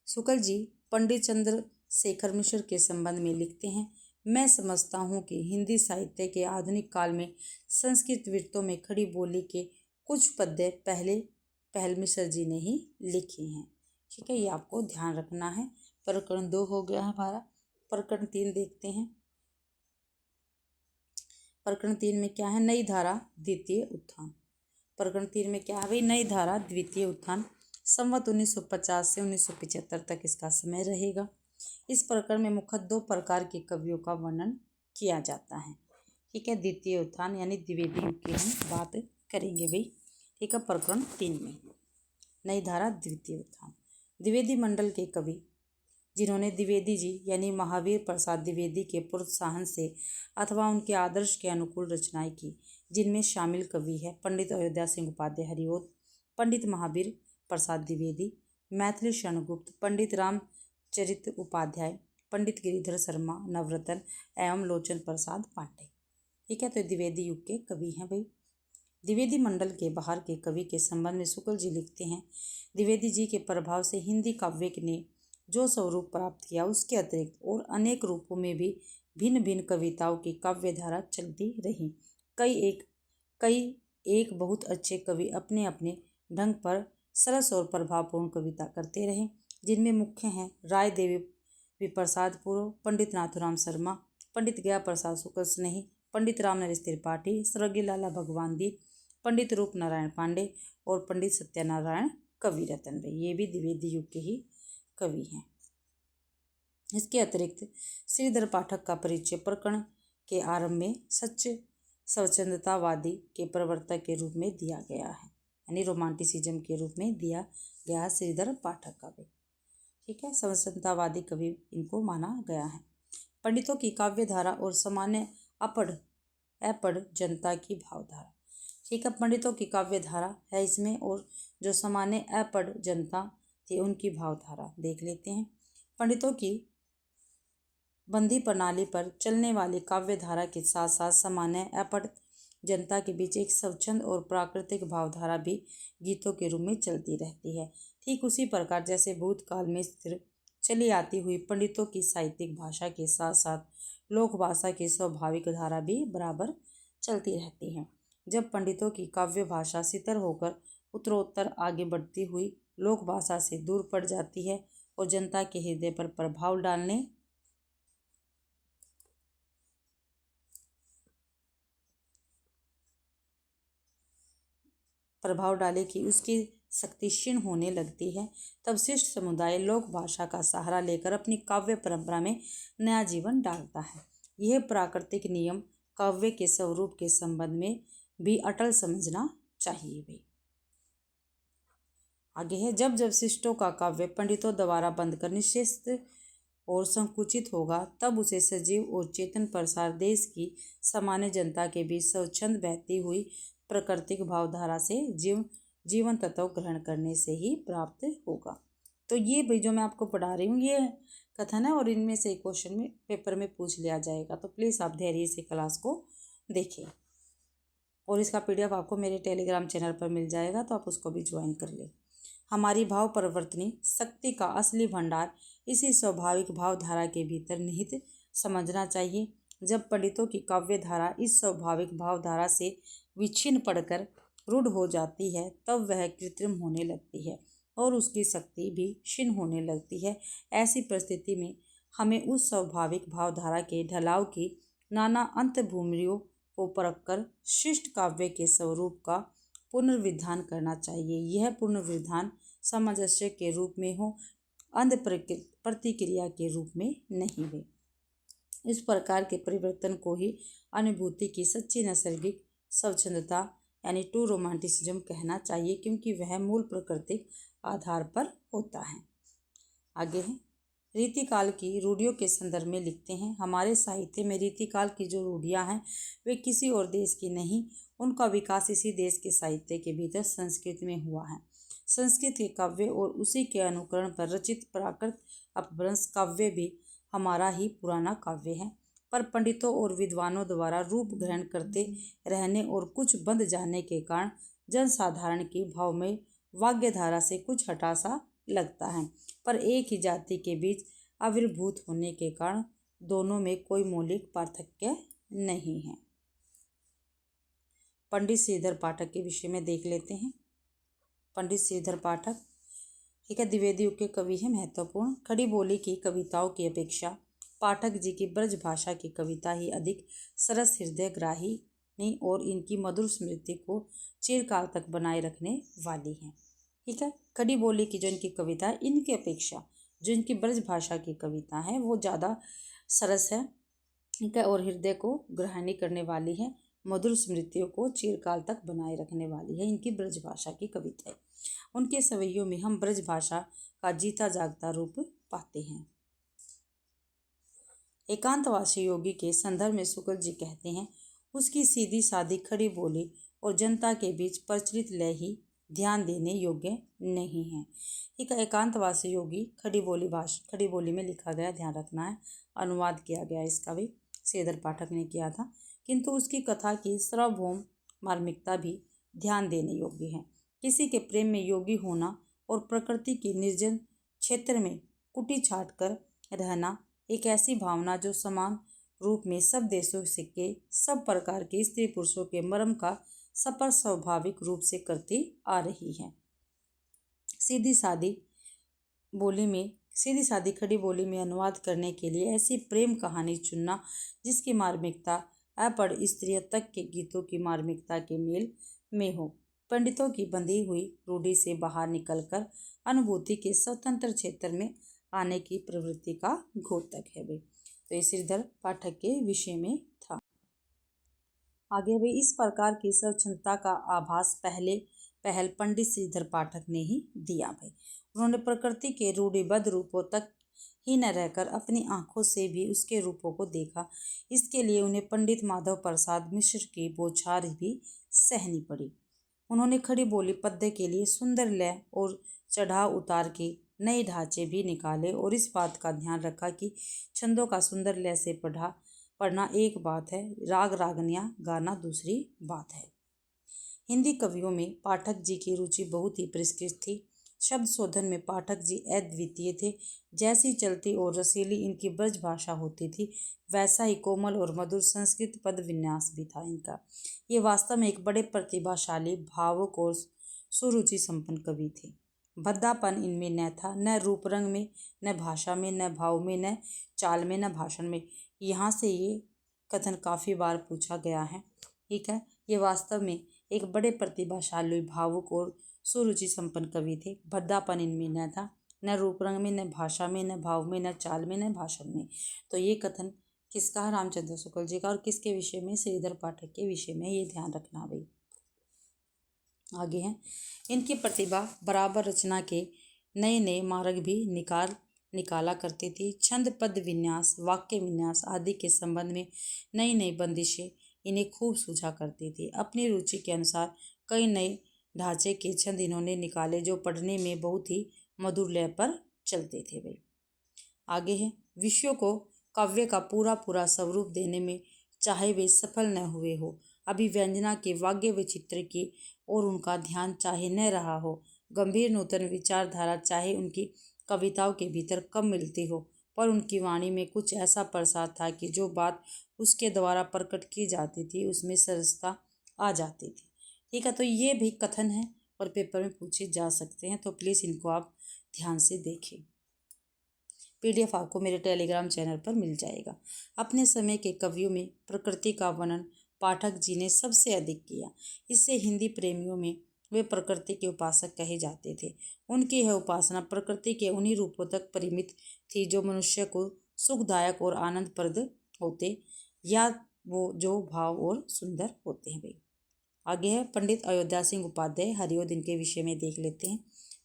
शुक्ल जी पंडित चंद्रशेखर मिश्र के संबंध में लिखते हैं, मैं समझता हूँ कि हिंदी साहित्य के आधुनिक काल में संस्कृत वृत्तों में खड़ी बोली के कुछ पद्य पहल मिश्र जी ने ही लिखे हैं। ठीक है, ये आपको ध्यान रखना है। प्रकरण 2 हो गया है हमारा। प्रकरण 3 देखते हैं। प्रकरण 3 में क्या है? नई धारा द्वितीय उत्थान। प्रकरण 3 में क्या है भाई? नई धारा द्वितीय उत्थान। संवत 1950 से 1975 तक इसका समय रहेगा। इस प्रकरण में मुख्यतः 2 प्रकार के कवियों का वर्णन किया जाता है। ठीक है, द्वितीय उत्थान यानी द्विवेदी युग की हम बात करेंगे भाई। ठीक है, प्रकरण 3 में नई धारा द्वितीय उत्थान। द्विवेदी मंडल के कवि जिन्होंने द्विवेदी जी यानी महावीर प्रसाद द्विवेदी के प्रोत्साहन से अथवा उनके आदर्श के अनुकूल रचनाएं की, जिनमें शामिल कवि है पंडित अयोध्या सिंह उपाध्याय हरिओद, पंडित महावीर प्रसाद द्विवेदी, मैथिली शरणगुप्त, पंडित रामचरित उपाध्याय, पंडित गिरिधर शर्मा नवरत्न एवं लोचन प्रसाद पांडे। ठीक है, तो द्विवेदी युग के कवि हैं भाई। द्विवेदी मंडल के बाहर के कवि के संबंध में शुक्ल जी लिखते हैं, द्विवेदी जी के प्रभाव से हिंदी काव्य ने जो स्वरूप प्राप्त किया, उसके अतिरिक्त और अनेक रूपों में भी भिन्न भिन्न कविताओं की काव्य धारा चलती रही। कई एक बहुत अच्छे कवि अपने अपने ढंग पर सरस और प्रभावपूर्ण कविता करते रहे, जिनमें मुख्य हैं राय देवी प्रसाद पूर्व, पंडित नाथुराम शर्मा, पंडित गया प्रसाद शुक्ल स्नेही, पंडित राम नरेश त्रिपाठी, स्वर्गीय लाला भगवान दी, पंडित रूप नारायण पांडे और पंडित सत्यनारायण कविरत्न भाई। ये भी द्विवेदी युग के ही कवि हैं। इसके अतिरिक्त श्रीधर पाठक का परिचय प्रकरण के आरंभ में स्वच्छंदतावादी के प्रवर्तक के रूप में दिया गया है, यानी रोमांटिसिज्म के रूप में दिया गया श्रीधर पाठक का भी। ठीक है, स्वच्छंदतावादी कवि इनको माना गया है। पंडितों की काव्य धारा और सामान्य अपढ़ जनता की भावधारा। ठीक है, पंडितों की काव्य धारा है इसमें, और जो सामान्य अपढ़ जनता थी उनकी भावधारा देख लेते हैं। पंडितों की बंदी प्रणाली पर चलने वाली काव्य धारा के साथ साथ सामान्य अपढ़ जनता के बीच एक स्वच्छंद और प्राकृतिक भावधारा भी गीतों के रूप में चलती रहती है। ठीक उसी प्रकार जैसे भूतकाल में स्थिर चली आती हुई पंडितों की साहित्यिक भाषा के साथ साथ लोक भाषा की स्वाभाविक धारा भी बराबर चलती रहती है। जब पंडितों की काव्य भाषा सितर होकर उत्तरोत्तर आगे बढ़ती हुई लोक भाषा से दूर पड़ जाती है और जनता के हृदय पर प्रभाव डाले कि उसकी शक्ति क्षीण होने लगती है, तब शिष्ट समुदाय लोक भाषा का सहारा लेकर अपनी काव्य परंपरा में नया जीवन डालता है। यह प्राकृतिक नियम काव्य के स्वरूप के संबंध में भी अटल समझना चाहिए भी। आगे है, जब जब शिष्टों का काव्य पंडितों द्वारा बंद कर निषेध और संकुचित होगा, तब उसे सजीव और चेतन प्रसार देश की सामान्य जनता के बीच स्वच्छंद बहती हुई प्राकृतिक भावधारा से जीवन तत्व ग्रहण करने से ही प्राप्त होगा। तो ये भाई जो मैं आपको पढ़ा रही हूँ ये कथन है, और इनमें से क्वेश्चन में पेपर में पूछ लिया जाएगा, तो प्लीज़ आप धैर्य से क्लास को देखें। और इसका PDF आपको मेरे टेलीग्राम चैनल पर मिल जाएगा, तो आप उसको भी ज्वाइन कर लें। हमारी भाव परिवर्तनी शक्ति का असली भंडार इसी स्वाभाविक भावधारा के भीतर निहित समझना चाहिए। जब पंडितों की काव्य धारा इस स्वाभाविक भावधारा से विच्छिन्न पड़कर रूढ़ हो जाती है, तब वह कृत्रिम होने लगती है और उसकी शक्ति भी क्षीण होने लगती है। ऐसी परिस्थिति में हमें उस स्वाभाविक भावधारा के ढलाव की नाना अंतर्भूमियों को परखकर शिष्ट काव्य के स्वरूप का पुनर्विधान करना चाहिए। यह पुनर्विधान सामंजस्य के रूप में हो, अंध प्रतिक्रिया के रूप में नहीं हो। इस प्रकार के परिवर्तन को ही अनुभूति की सच्ची नैसर्गिक स्वच्छंदता यानी टू रोमांटिसिज्म कहना चाहिए, क्योंकि वह मूल प्राकृतिक आधार पर होता है। आगे है, रीतिकाल की रूढ़ियों के संदर्भ में लिखते हैं, हमारे साहित्य में रीतिकाल की जो रूढ़ियाँ हैं वे किसी और देश की नहीं, उनका विकास इसी देश के साहित्य के भीतर संस्कृत में हुआ है। संस्कृत के काव्य और उसी के अनुकरण पर रचित प्राकृत अपभ्रंश काव्य भी हमारा ही पुराना काव्य है, पर पंडितों और विद्वानों द्वारा रूप ग्रहण करते रहने और कुछ बंध जाने के कारण जनसाधारण की भाव में वाग्यधारा से कुछ हटा सा लगता है, पर एक ही जाति के बीच आविर्भूत होने के कारण दोनों में कोई मौलिक पार्थक्य नहीं है। पंडित श्रीधर पाठक के विषय में देख लेते हैं। पंडित श्रीधर पाठक, ठीक है, द्विवेदी युग के कवि हैं, महत्वपूर्ण। खड़ी बोली की कविताओं की अपेक्षा पाठक जी की ब्रज भाषा की कविता ही अधिक सरस हृदय ग्राही और इनकी मधुर स्मृति को चिरकाल तक बनाए रखने वाली है। ठीक है, खड़ी बोली की जो इनकी कविता है, इनकी अपेक्षा जो इनकी ब्रज भाषा की कविता है वो ज़्यादा सरस है, ठीक है, और हृदय को ग्रहणी करने वाली है, मधुर स्मृतियों को चिरकाल तक बनाए रखने वाली है इनकी ब्रज भाषा की कविताएं। उनके सवैयों में हम ब्रज भाषा का जीता जागता रूप पाते हैं। एकांतवासी योगी के संदर्भ में शुक्ल जी कहते हैं, उसकी सीधी सादी खड़ी बोली और जनता के बीच प्रचलित लय ही ध्यान देने योग्य नहीं है। ठीक है, एकांतवासी योगी खड़ी बोली में लिखा गया, ध्यान रखना है, अनुवाद किया गया इसका भी श्रीधर पाठक ने किया था, किंतु उसकी कथा की सार्वभौम मार्मिकता भी ध्यान देने योग्य है। किसी के प्रेम में योगी होना और प्रकृति के निर्जन क्षेत्र में कुटी छाट कर रहना एक ऐसी भावना जो समान रूप में सब देशों से के सब प्रकार के स्त्री पुरुषों के मर्म का सफर स्वाभाविक रूप से करती आ रही है। सीधी सादी खड़ी बोली में अनुवाद करने के लिए ऐसी प्रेम कहानी चुनना जिसकी मार्मिकता अपढ़ स्त्रियों तक के गीतों की मार्मिकता के मेल में हो, पंडितों की बंधी हुई रूढ़ी से बाहर निकलकर अनुभूति के स्वतंत्र क्षेत्र में आने की प्रवृत्ति का घोतक है भाई। तो ये श्रीधर पाठक के विषय में था। आगे भी इस प्रकार की स्वच्छंदता का आभास पहल पंडित श्रीधर पाठक ने ही दिया भाई। उन्होंने प्रकृति के रूढ़िबद्ध रूपों तक ही न रहकर अपनी आंखों से भी उसके रूपों को देखा। इसके लिए उन्हें पंडित माधव प्रसाद मिश्र की बौछार भी सहनी पड़ी। उन्होंने खड़ी बोली पद्य के लिए सुंदर लय और चढ़ाव उतार के नए ढांचे भी निकाले और इस बात का ध्यान रखा कि छंदों का सुंदर लय से पढ़ना एक बात है, राग रागनियाँ गाना दूसरी बात है। हिंदी कवियों में पाठक जी की रुचि बहुत ही परिष्कृत थी। शब्द शोधन में पाठक जी अद्वितीय थे। जैसी चलती और रसीली इनकी ब्रज भाषा होती थी, वैसा ही कोमल और मधुर संस्कृत पद विन्यास भी था इनका। ये वास्तव में एक बड़े प्रतिभाशाली, भावुक और सुरुचि संपन्न कवि थे। भद्दापन इनमें न था, न रूप रंग में, न भाषा में, न भाव में, न चाल में, न भाषण में। यहाँ से ये कथन काफ़ी बार पूछा गया है। ठीक है, ये वास्तव में एक बड़े प्रतिभाशाली, भावुक और सुरुचि संपन्न कवि थे। भद्दापन इनमें न था, न रूप रंग में, न भाषा में, न भाव में, न चाल में, न भाषण में। तो ये कथन किसका है? रामचंद्र शुक्ल जी का। और किसके विषय में? श्रीधर पाठक के विषय में। ये ध्यान रखना भाई। आगे हैं, इनकी प्रतिभा बराबर रचना के नए नए मार्ग भी निकाला करती थी। छंद, पद विन्यास, वाक्य विन्यास आदि के संबंध में नई नई बंदिशें इन्हें खूब सूझा करती थी। अपनी रुचि के अनुसार कई नए ढांचे के छंद इन्होंने निकाले जो पढ़ने में बहुत ही मधुर लय पर चलते थे भाई। आगे है, विषयों को काव्य का पूरा स्वरूप देने में चाहे वे सफल न हुए हो, अभिव्यंजना के वाग्य विचित्र की और उनका ध्यान चाहे न रहा हो, गंभीर नूतन विचारधारा चाहे उनकी कविताओं के भीतर कम मिलती हो, पर उनकी वाणी में कुछ ऐसा प्रसाद था कि जो बात उसके द्वारा प्रकट की जाती थी उसमें सरसता आ जाती थी। ठीक है, तो ये भी कथन है और पेपर में पूछे जा सकते हैं, तो प्लीज़ इनको आप ध्यान से देखें। PDF आपको मेरे टेलीग्राम चैनल पर मिल जाएगा। अपने समय के कवियों में प्रकृति का वर्णन पाठक जी ने सबसे अधिक किया। इससे हिंदी प्रेमियों में वे प्रकृति के उपासक कहे जाते थे। उनकी यह उपासना प्रकृति के उन्हीं रूपों तक परिमित थी जो मनुष्य को सुखदायक और आनंदप्रद होते, या वो जो भाव और सुंदर होते हैं भाई। आगे है पंडित अयोध्या सिंह उपाध्याय हरिओद, इनके विषय में देख लेते हैं।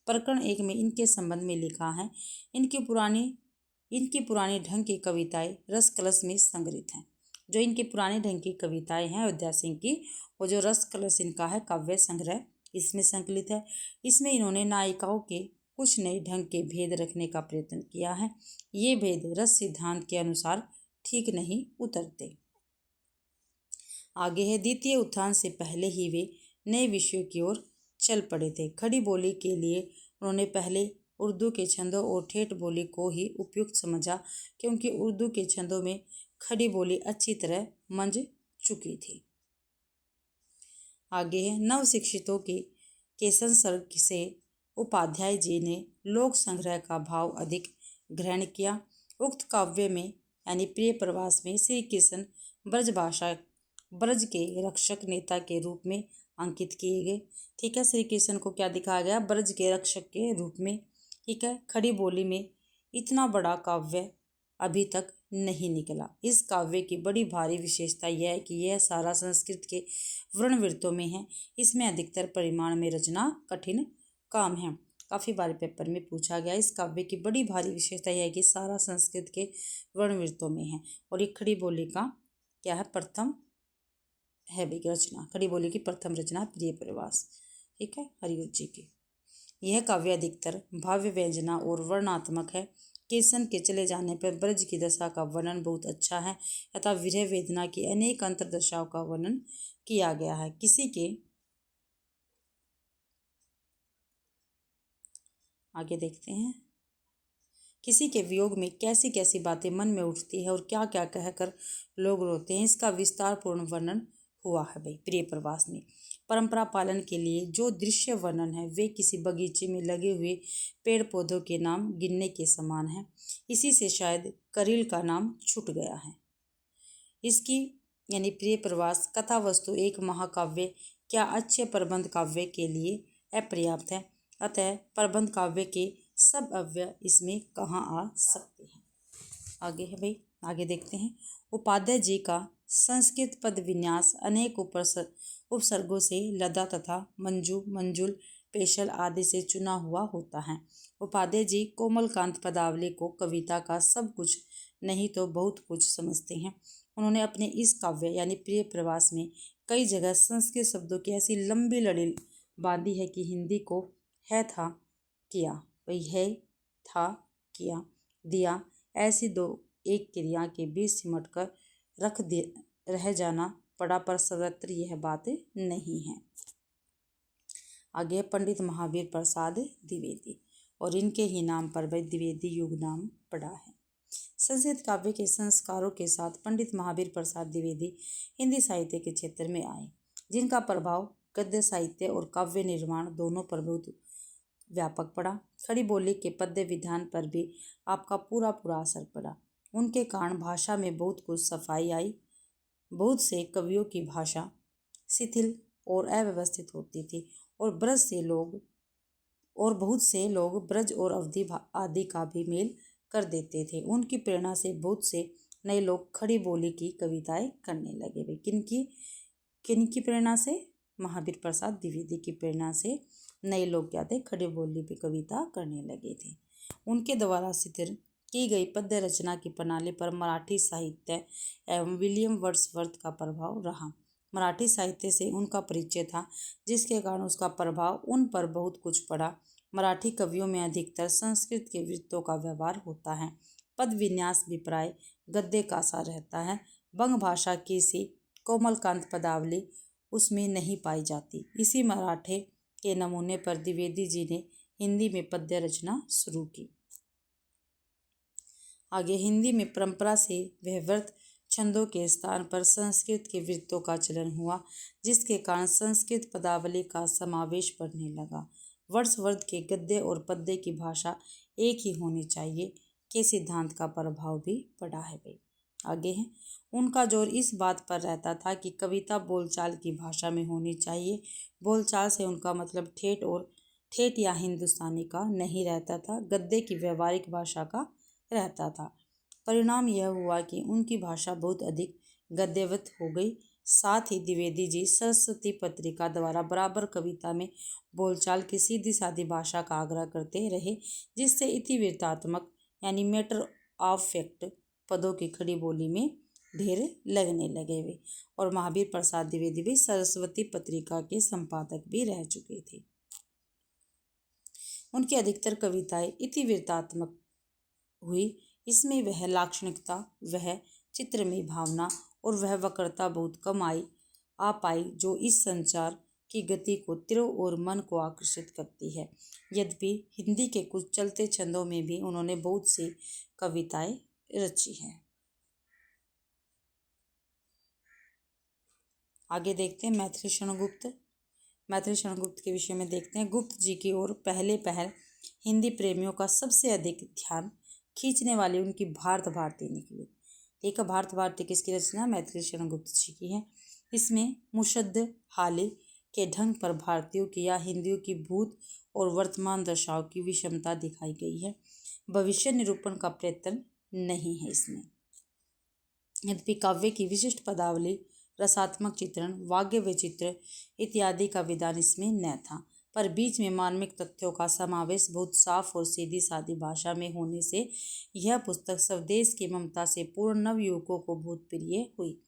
प्रकरण 1 में इनके संबंध में लिखा है, इनकी पुरानी ढंग की कविताएं रस कलश में संग्रहित हैं। जो इनकी पुराने ढंग की कविताएं हैं अयोध्या सिंह की, वो जो रस कलश इनका है काव्य संग्रह, इसमें संकलित है। इसमें इन्होंने नायिकाओं के कुछ नए ढंग के भेद रखने का प्रयत्न किया है। ये भेद रस सिद्धांत के अनुसार ठीक नहीं उतरते। आगे है, द्वितीय उत्थान से पहले ही वे नए विषयों की ओर चल पड़े थे। खड़ी बोली के लिए उन्होंने पहले उर्दू के छंदों और ठेठ बोली को ही उपयुक्त समझा, क्योंकि उर्दू के छंदों में खड़ी बोली अच्छी तरह मंझ चुकी थी। आगे है, नव शिक्षितों के संसर्ग से उपाध्याय जी ने लोक संग्रह का भाव अधिक ग्रहण किया। उक्त काव्य में यानी प्रिय प्रवास में श्री कृष्ण ब्रज के रक्षक नेता के रूप में अंकित किए गए। ठीक है, श्री कृष्ण को क्या दिखाया गया? ब्रज के रक्षक के रूप में। ठीक है, खड़ी बोली में इतना बड़ा काव्य अभी तक नहीं निकला। इस काव्य की बड़ी भारी विशेषता यह है कि यह सारा संस्कृत के वर्णवृत्तों में है। इसमें अधिकतर परिमाण में रचना कठिन काम है। काफ़ी बार पेपर में पूछा गया। इस काव्य की बड़ी भारी विशेषता यह है कि सारा संस्कृत के वर्णवृत्तों में है और ये खड़ी बोली का क्या है? प्रथम है भी रचना। खड़ी बोली की प्रथम रचना प्रिय प्रवास, ठीक है, हरिओद जी की। यह काव्य अधिकतर भाव्य व्यंजना और वर्णात्मक है। कृष्ण के चले जाने पर ब्रज की दशा का वर्णन बहुत अच्छा है तथा विरह वेदना की अनेक अंतरदशाओं का वर्णन किया गया है। आगे देखते हैं, किसी के वियोग में कैसी कैसी बातें मन में उठती है और क्या क्या कहकर लोग रोते हैं, इसका विस्तार पूर्ण वर्णन हुआ है भाई प्रिय प्रवास में। परंपरा पालन के लिए जो दृश्य वर्णन है वे किसी बगीचे में लगे हुए पेड़ पौधों के नाम गिनने के समान है। इसी से शायद करील का नाम छूट गया है। इसकी यानी प्रिय प्रवास कथा वस्तु एक महाकाव्य क्या अच्छे प्रबंध काव्य के लिए अपर्याप्त है। अतः प्रबंध काव्य के सब अव्यय इसमें कहाँ आ सकते हैं। आगे है भाई, आगे देखते हैं। उपाध्याय जी का संस्कृत पद विन्यास अनेक उपसर्गों से लदा तथा मंजू, मंजुल, पेशल आदि से चुना हुआ होता है। उपाध्याय जी कोमलकांत पदावली को कविता का सब कुछ नहीं तो बहुत कुछ समझते हैं। उन्होंने अपने इस काव्य यानी प्रिय प्रवास में कई जगह संस्कृत शब्दों की ऐसी लंबी लड़ी बांधी है कि हिंदी को है था किया, वही है था किया, दिया, ऐसी दो एक क्रिया के बीच सिमट कर रह जाना पड़ा, पर सर्वत्र यह बात नहीं है। आगे पंडित महावीर प्रसाद द्विवेदी और इनके ही नाम पर वह द्विवेदी युग नाम पड़ा है। संस्कृत काव्य के संस्कारों के साथ पंडित महावीर प्रसाद द्विवेदी हिंदी साहित्य के क्षेत्र में आए, जिनका प्रभाव गद्य साहित्य और काव्य निर्माण दोनों पर बहुत व्यापक पड़ा। खड़ी बोली के पद्य विधान पर भी आपका पूरा असर पड़ा। उनके कारण भाषा में बहुत कुछ सफाई आई। बहुत से कवियों की भाषा शिथिल और अव्यवस्थित होती थी और बहुत से लोग ब्रज और अवधि आदि का भी मेल कर देते थे। उनकी प्रेरणा से बहुत से नए लोग खड़ी बोली की कविताएं करने लगे। वे किनकी प्रेरणा से? महावीर प्रसाद द्विवेदी की प्रेरणा से नए लोग क्या थे? खड़ी बोली पे कविता करने लगे थे। उनके द्वारा शिथिल की गई पद्य रचना की प्रणाली पर मराठी साहित्य एवं विलियम वर्ड्सवर्थ का प्रभाव रहा। मराठी साहित्य से उनका परिचय था, जिसके कारण उसका प्रभाव उन पर बहुत कुछ पड़ा। मराठी कवियों में अधिकतर संस्कृत के वृत्तों का व्यवहार होता है। पद विन्यास भी प्राय गद्य का सा रहता है। बंग भाषा की सी कोमलकांत पदावली उसमें नहीं पाई जाती। इसी मराठे के नमूने पर द्विवेदी जी ने हिंदी में पद्य रचना शुरू की। आगे हिंदी में परंपरा से व्यवहृत छंदों के स्थान पर संस्कृत के वृत्तों का चलन हुआ, जिसके कारण संस्कृत पदावली का समावेश बढ़ने लगा। वर्ड्सवर्थ के गद्य और पद्य की भाषा एक ही होनी चाहिए के सिद्धांत का प्रभाव भी पड़ा है भाई। आगे है, उनका जोर इस बात पर रहता था कि कविता बोलचाल की भाषा में होनी चाहिए। बोलचाल से उनका मतलब ठेठ या हिंदुस्तानी का नहीं रहता था, गद्य की व्यवहारिक भाषा का रहता था। परिणाम यह हुआ कि उनकी भाषा बहुत अधिक गद्यवत हो गई। साथ ही द्विवेदी जी सरस्वती पत्रिका द्वारा बराबर कविता में बोलचाल की सीधी सादी भाषा का आग्रह करते रहे, जिससे इतिवृत्तात्मक यानी मैटर ऑफ फैक्ट पदों की खड़ी बोली में ढेर लगने लगे वे। और महावीर प्रसाद द्विवेदी भी सरस्वती पत्रिका के संपादक भी रह चुके थे। उनकी अधिकतर कविताएं इतिवृत्तात्मक हुई। इसमें वह लाक्षणिकता, वह चित्रमय भावना और वह वक्रता बहुत कम आ पाई जो इस संचार की गति को तीव्र और मन को आकर्षित करती है। यद्यपि हिंदी के कुछ चलते छंदों में भी उन्होंने बहुत सी कविताएं रची हैं। आगे देखते हैं मैथिली शरण गुप्त। मैथिली शरण गुप्त के विषय में देखते हैं। गुप्त जी की ओर पहले पहल हिंदी प्रेमियों का सबसे अधिक ध्यान खींचने वाली उनकी भारत भारती निकली। ठीक है, भारत भारती किसकी रचना? मैथिली शरण गुप्त जी की है। इसमें मुशद्द हाली के ढंग पर भारतीयों की या हिंदियों की भूत और वर्तमान दशाओं की विषमता दिखाई गई है। भविष्य निरूपण का प्रयत्न नहीं है इसमें। यद्यपि काव्य की विशिष्ट पदावली, रसात्मक चित्रण, वाग्य वैचित्र्य इत्यादि का विधान इसमें न था, पर बीच में मार्मिक तथ्यों का समावेश बहुत साफ और सीधी सादी भाषा में होने से यह पुस्तक स्वदेश की ममता से पूर्ण नवयुवकों को बहुत प्रिय हुई।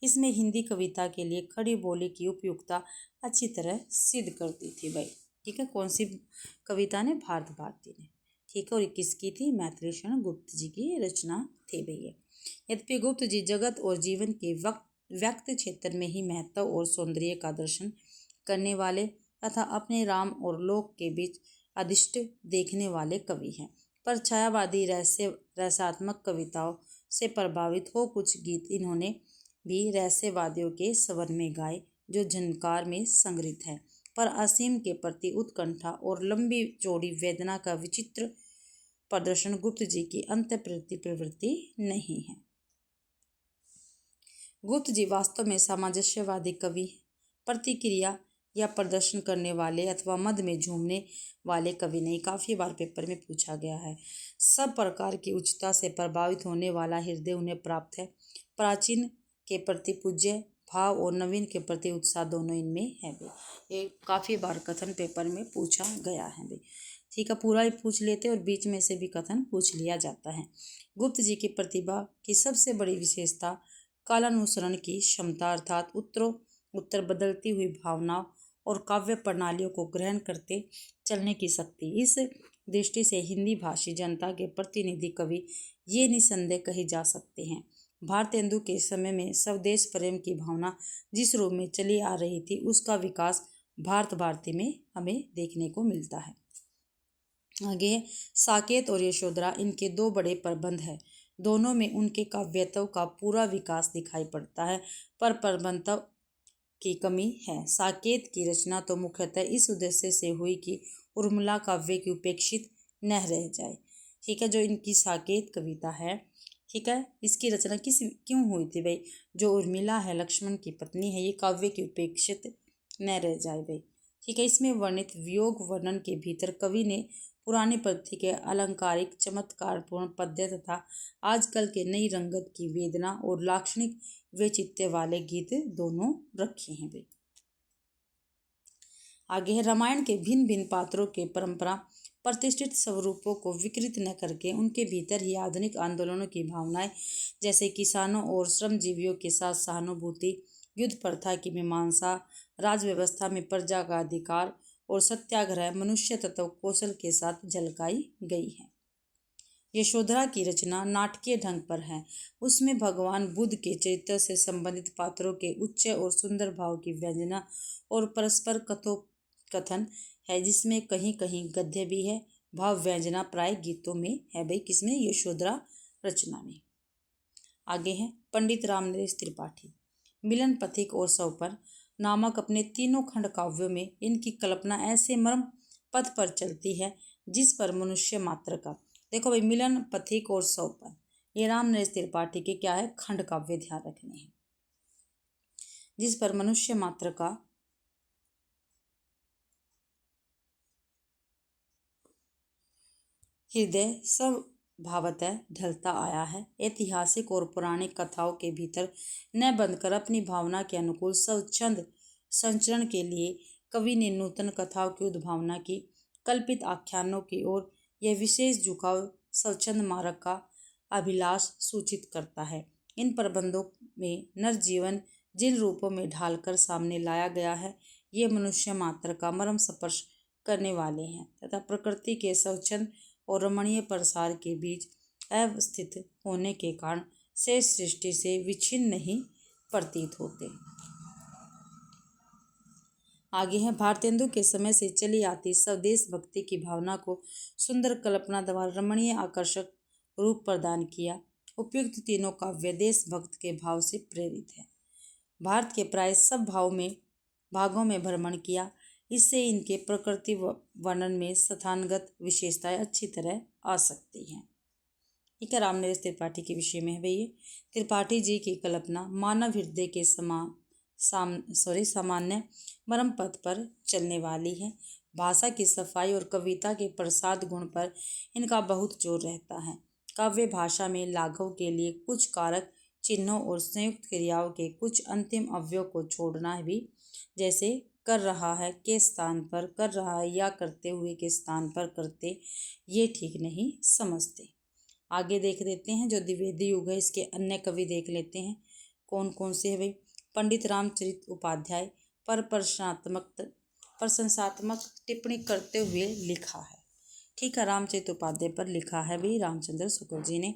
इसमें हिंदी कविता के लिए खड़ी बोली की उपयुक्तता अच्छी तरह सिद्ध करती थी भाई। ठीक है, कौन सी कविता ने? भारत भारती ने। ठीक है, और किसकी थी? मैथिली शरण गुप्त जी की रचना थी भैया। यद्यपि गुप्त जी जगत और जीवन के व्यक्त क्षेत्र में ही महत्व और सौंदर्य का दर्शन करने वाले तथा अपने राम और लोक के बीच अधिष्ठ देखने वाले कवि हैं, पर छायावादी रहस्यात्मक कविताओं से प्रभावित हो कुछ गीत इन्होंने भी रहस्यवादियों के स्वर में गाए जो झनकार में संग्रहित है, पर असीम के प्रति उत्कंठा और लंबी चौड़ी वेदना का विचित्र प्रदर्शन गुप्त जी की अंतःप्रति प्रवृत्ति नहीं है। गुप्त जी वास्तव में सामंजस्यवादी कवि, प्रतिक्रिया या प्रदर्शन करने वाले अथवा मद में झूमने वाले कवि नहीं। काफ़ी बार पेपर में पूछा गया है। सब प्रकार की उच्चता से प्रभावित होने वाला हृदय उन्हें प्राप्त है। प्राचीन के प्रति पूज्य भाव और नवीन के प्रति उत्साह दोनों इनमें है भी। ये काफ़ी बार कथन पेपर में पूछा गया है भी। ठीक है, पूरा ही पूछ लेते और बीच में से भी कथन पूछ लिया जाता है। गुप्त जी की प्रतिभा की सबसे बड़ी विशेषता कालानुसरण की क्षमता अर्थात उत्तर बदलती हुई भावनाओं और काव्य प्रणालियों को ग्रहण करते चलने की शक्ति। इस दृष्टि से हिंदी भाषी जनता के प्रतिनिधि कवि ये निसंदेह कहे जा सकते हैं। भारतेंदु के समय में स्वदेश प्रेम की भावना जिस रूप में चली आ रही थी उसका विकास भारत भारती में हमें देखने को मिलता है। आगे साकेत और यशोधरा इनके दो बड़े प्रबंध हैं। दोनों में उनके काव्यत्व का पूरा विकास दिखाई पड़ता है, पर प्रबंधत्व की कमी है। साकेत की रचना तो मुख्यतः इस उद्देश्य से हुई कि उर्मिला काव्य की उपेक्षित न रह जाए। ठीक है, जो इनकी साकेत कविता है, ठीक है, इसकी रचना क्यों हुई थी भाई? जो उर्मिला है, लक्ष्मण की पत्नी है, ये काव्य की उपेक्षित न रह जाए भाई। ठीक है, इसमें वर्णित वियोग वर्णन के भीतर कवि ने पुरानी पद्धति के अलंकारिक चमत्कारपूर्ण पद्य तथा आजकल के नई रंगत की वेदना और लाक्षणिक वैचित्र्य वाले गीत दोनों रखे हैं भाई। आगे है रामायण के भिन्न भिन्न पात्रों के परंपरा प्रतिष्ठित स्वरूपों को विकृत न करके उनके भीतर ही आधुनिक आंदोलनों की भावनाएं जैसे किसानों और श्रमजीवियों के साथ सहानुभूति, युद्ध प्रथा की मीमांसा, राज व्यवस्था में प्रजा का अधिकार और सत्याग्रह मनुष्य तत्व कौशल के साथ झलकाई गई है। यशोधरा की रचना नाटकीय ढंग पर है। उसमें भगवान बुद्ध के चरित्र से संबंधित पात्रों के उच्च और सुंदर भाव की व्यंजना और परस्पर कथन है, जिसमें कहीं कहीं गद्य भी है। भाव व्यंजना प्राय गीतों में है भाई, किसमें? यशोधरा रचना में। आगे है पंडित रामनरेश त्रिपाठी। मिलन पथिक और सौपर नामक अपने तीनों खंड काव्यों में इनकी कल्पना ऐसे मर्म पथ पर चलती है जिस पर मनुष्य मात्र का, देखो भाई, मिलन पथिक और सौपर, ये रामनरेश त्रिपाठी के क्या है? खंड काव्य, ध्यान रखने हैं, जिस पर मनुष्य मात्र का हृदय सब भावतः ढलता आया है। ऐतिहासिक और पौराणिक कथाओं के भीतर न बंधकर अपनी भावना के अनुकूल स्वच्छंद संचरण के लिए कवि ने नूतन कथाओं की उद्भावना की। कल्पित आख्यानों की ओर यह विशेष झुकाव स्वच्छंद मार्ग का अभिलाष सूचित करता है। इन प्रबंधों में नर जीवन जिन रूपों में ढालकर सामने लाया गया है, ये मनुष्य मात्र का मर्म स्पर्श करने वाले हैं तथा प्रकृति के स्वच्छंद और रमणीय प्रसार के बीच अवस्थित होने के कारण शेष सृष्टि से विच्छिन्न नहीं प्रतीत होते। आगे है, भारतेंदु के समय से चली आती स्वदेश भक्ति की भावना को सुंदर कल्पना द्वारा रमणीय आकर्षक रूप प्रदान किया। उपयुक्त तीनों काव्य देशभक्त के भाव से प्रेरित है। भारत के प्राय सब भागों में भ्रमण किया। इससे इनके प्रकृति वर्णन में स्थानगत विशेषताएं अच्छी तरह आ सकती हैं। ठीक है, रामनरेश त्रिपाठी के विषय में है भैया। त्रिपाठी जी की कल्पना मानव हृदय के सामान्य मर्म पथ पर चलने वाली है। भाषा की सफाई और कविता के प्रसाद गुण पर इनका बहुत जोर रहता है। काव्य भाषा में लाघव के लिए कुछ कारक चिन्हों और संयुक्त क्रियाओं के कुछ अंतिम अवयव को छोड़ना भी, जैसे कर रहा है के स्थान पर कर रहा है या करते हुए के स्थान पर करते, ये ठीक नहीं समझते। आगे देख लेते हैं जो द्विवेदी युग है, इसके अन्य कवि देख लेते हैं कौन कौन से है भाई। पंडित रामचरित उपाध्याय पर प्रशंसात्मक टिप्पणी करते हुए लिखा है। ठीक है, रामचरित उपाध्याय पर लिखा है भाई रामचंद्र शुक्ल जी ने।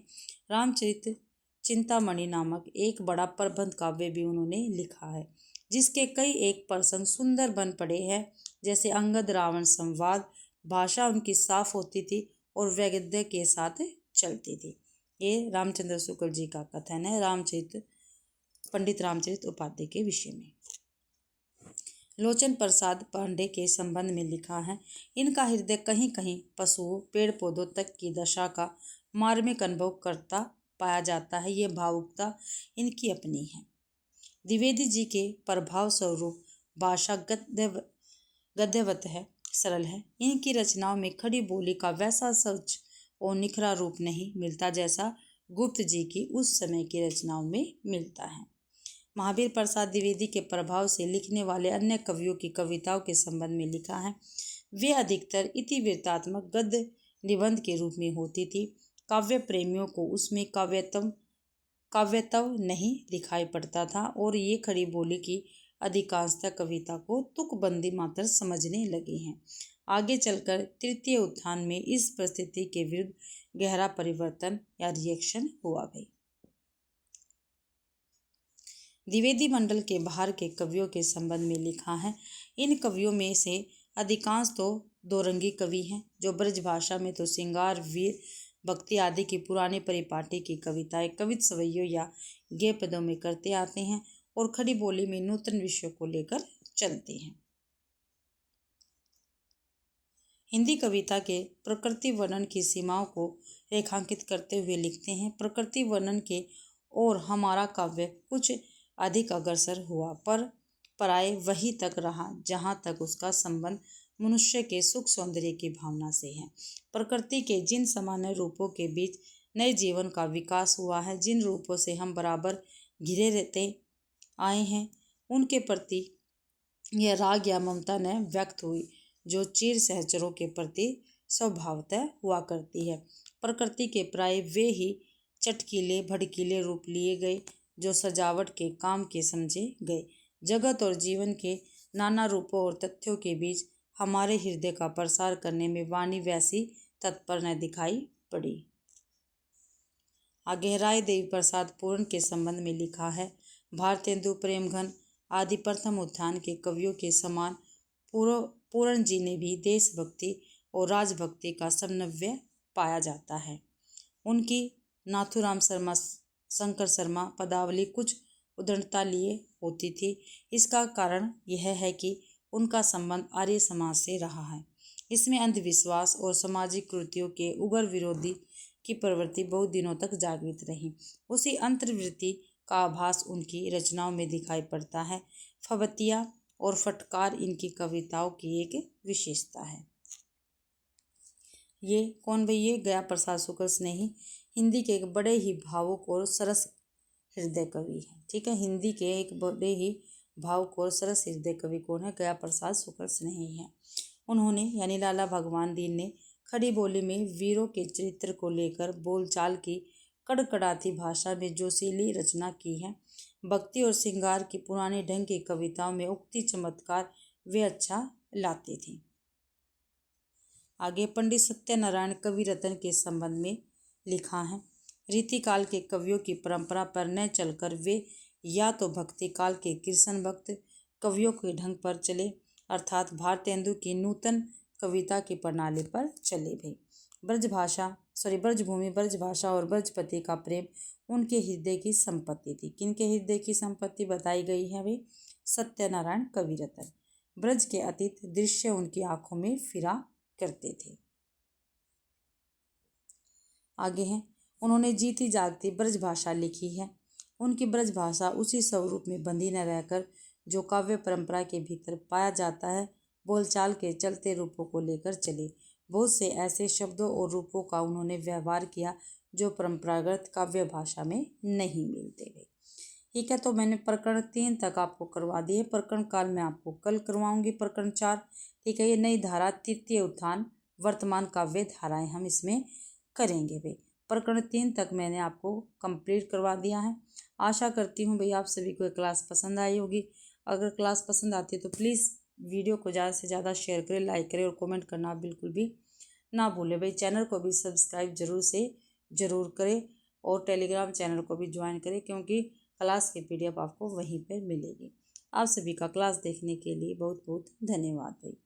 रामचरित चिंतामणि नामक एक बड़ा प्रबंध काव्य भी उन्होंने लिखा है, जिसके कई एक प्रसंग सुंदर बन पड़े हैं, जैसे अंगद रावण संवाद। भाषा उनकी साफ होती थी और वैगद्य के साथ चलती थी। ये रामचंद्र शुक्ल जी का कथन है पंडित रामचरित उपाध्याय के विषय में। लोचन प्रसाद पांडे के संबंध में लिखा है, इनका हृदय कहीं कहीं पशुओं पेड़ पौधों तक की दशा का मार्मिक अनुभव करता पाया जाता है। ये भावुकता इनकी अपनी है। द्विवेदी जी के प्रभाव स्वरूप भाषा गद्यवत है, सरल है। इनकी रचनाओं में खड़ी बोली का वैसा सच और निखरा रूप नहीं मिलता जैसा गुप्त जी की उस समय की रचनाओं में मिलता है। महावीर प्रसाद द्विवेदी के प्रभाव से लिखने वाले अन्य कवियों की कविताओं के संबंध में लिखा है, वे अधिकतर इतिवृत्तात्मक गद्य निबंध के रूप में होती थी। काव्य प्रेमियों को उसमें काव्यत्व नहीं दिखाई पड़ता था और ये खड़ी बोली की अधिकांशतः कविता को तुकबंदी मात्र समझने लगे हैं। आगे चलकर तृतीय उत्थान में इस परिस्थिति के विरुद्ध गहरा परिवर्तन या रिएक्शन हुआ भाई। द्विवेदी मंडल के बाहर के कवियों के संबंध में लिखा है, इन कवियों में से अधिकांश तो दोरंगी कवि हैं, जो ब्रज भाषा में तो श्रृंगार वीर भक्ति आदि की पुरानी परिपाटी की कविताएं कवित सवैयों या गेय पदों में करते आते हैं और खड़ी बोली में नूतन विषयों को लेकर चलते हैं। हिंदी कविता के प्रकृति वर्णन की सीमाओं को रेखांकित करते हुए लिखते हैं, प्रकृति वर्णन के और हमारा काव्य कुछ अधिक अग्रसर हुआ, पर प्राय वही तक रहा जहाँ तक उसका संबंध मनुष्य के सुख सौंदर्य की भावना से है। प्रकृति के जिन सामान्य रूपों के बीच नए जीवन का विकास हुआ है, जिन रूपों से हम बराबर घिरे रहते आए हैं, उनके प्रति यह राग या ममता न व्यक्त हुई जो चीर सहचरों के प्रति स्वभावतः हुआ करती है। प्रकृति के प्राय वे ही चटकीले भड़कीले रूप लिए गए जो सजावट के काम के समझे गए। जगत और जीवन के नाना रूपों और तथ्यों के बीच हमारे हृदय का प्रसार करने में वाणी वैसी तत्पर न दिखाई पड़ी। आगे राय देवी प्रसाद पूर्ण के संबंध में लिखा है, भारतेंदु प्रेमघन आदि प्रथम उत्थान के कवियों के समान पूर्ण जी ने भी देशभक्ति और राजभक्ति का समन्वय पाया जाता है। उनकी नाथुराम शर्मा शंकर शर्मा पदावली कुछ उदंडता लिए होती थी। इसका कारण यह है कि उनका संबंध आर्य समाज से रहा है। इसमें अंधविश्वास और सामाजिक कृतियों के उग्र विरोधी की प्रवृत्ति बहुत दिनों तक जागृत रही। उसी अंतर्वृत्ति का आभास उनकी रचनाओं में दिखाई पड़ता है। फबतिया और फटकार इनकी कविताओं की एक विशेषता है। ये कौन भाई? ये गया प्रसाद शुक्ल स्नेही हिंदी के एक बड़े ही भावुक और सरस हृदय कवि है। ठीक है, हिंदी के एक बड़े ही भावुक और सरस हृदय कवि कौन है? गया प्रसाद शुक्ल स्नेही है। उन्होंने यानी लाला भगवान दीन ने खड़ी बोली में वीरों के चरित्र को लेकर बोलचाल की कड़कड़ाती भाषा में जोशीली रचना की है। भक्ति और श्रृंगार की पुराने ढंग की कविताओं में उक्ति चमत्कार वे अच्छा लाते थे। आगे पंडित सत्यनारायण कवि रत्न के संबंध में लिखा है। रीतिकाल के कवियों की परंपरा पर न चलकर वे या तो भक्ति काल के कृष्ण भक्त कवियों के ढंग पर चले, अर्थात भारतेंदु की नूतन कविता की प्रणाली पर चले भाई। ब्रजभूमि, ब्रजभाषा और ब्रजपति का प्रेम उनके हृदय की संपत्ति थी। किनके हृदय की संपत्ति बताई गई है भाई? सत्यनारायण कवि रत्न। ब्रज के अतीत दृश्य उनकी आंखों में फिरा करते थे। आगे है, उन्होंने जीती जागती ब्रजभाषा लिखी है। उनकी ब्रजभाषा उसी स्वरूप में बंधी न रहकर जो काव्य परंपरा के भीतर पाया जाता है, बोलचाल के चलते रूपों को लेकर चले। बहुत से ऐसे शब्दों और रूपों का उन्होंने व्यवहार किया जो परंपरागत काव्य भाषा में नहीं मिलते गए। ठीक है, तो मैंने प्रकरण 3 तक आपको करवा दिए। प्रकरण काल में आपको कल करवाऊंगी प्रकरण 4। ठीक है, ये नई धारा तृतीय उत्थान वर्तमान काव्य धाराएं हम इसमें करेंगे भाई। प्रकरण 3 तक मैंने आपको कंप्लीट करवा दिया है। आशा करती हूँ भाई आप सभी को क्लास पसंद आई होगी। अगर क्लास पसंद आती है तो प्लीज़ वीडियो को ज़्यादा से ज़्यादा शेयर करें, लाइक करें और कमेंट करना बिल्कुल भी ना भूलें भाई। चैनल को भी सब्सक्राइब ज़रूर करें और टेलीग्राम चैनल को भी ज्वाइन करें, क्योंकि क्लास की PDF आपको वहीं पर मिलेगी। आप सभी का क्लास देखने के लिए बहुत बहुत धन्यवाद भाई।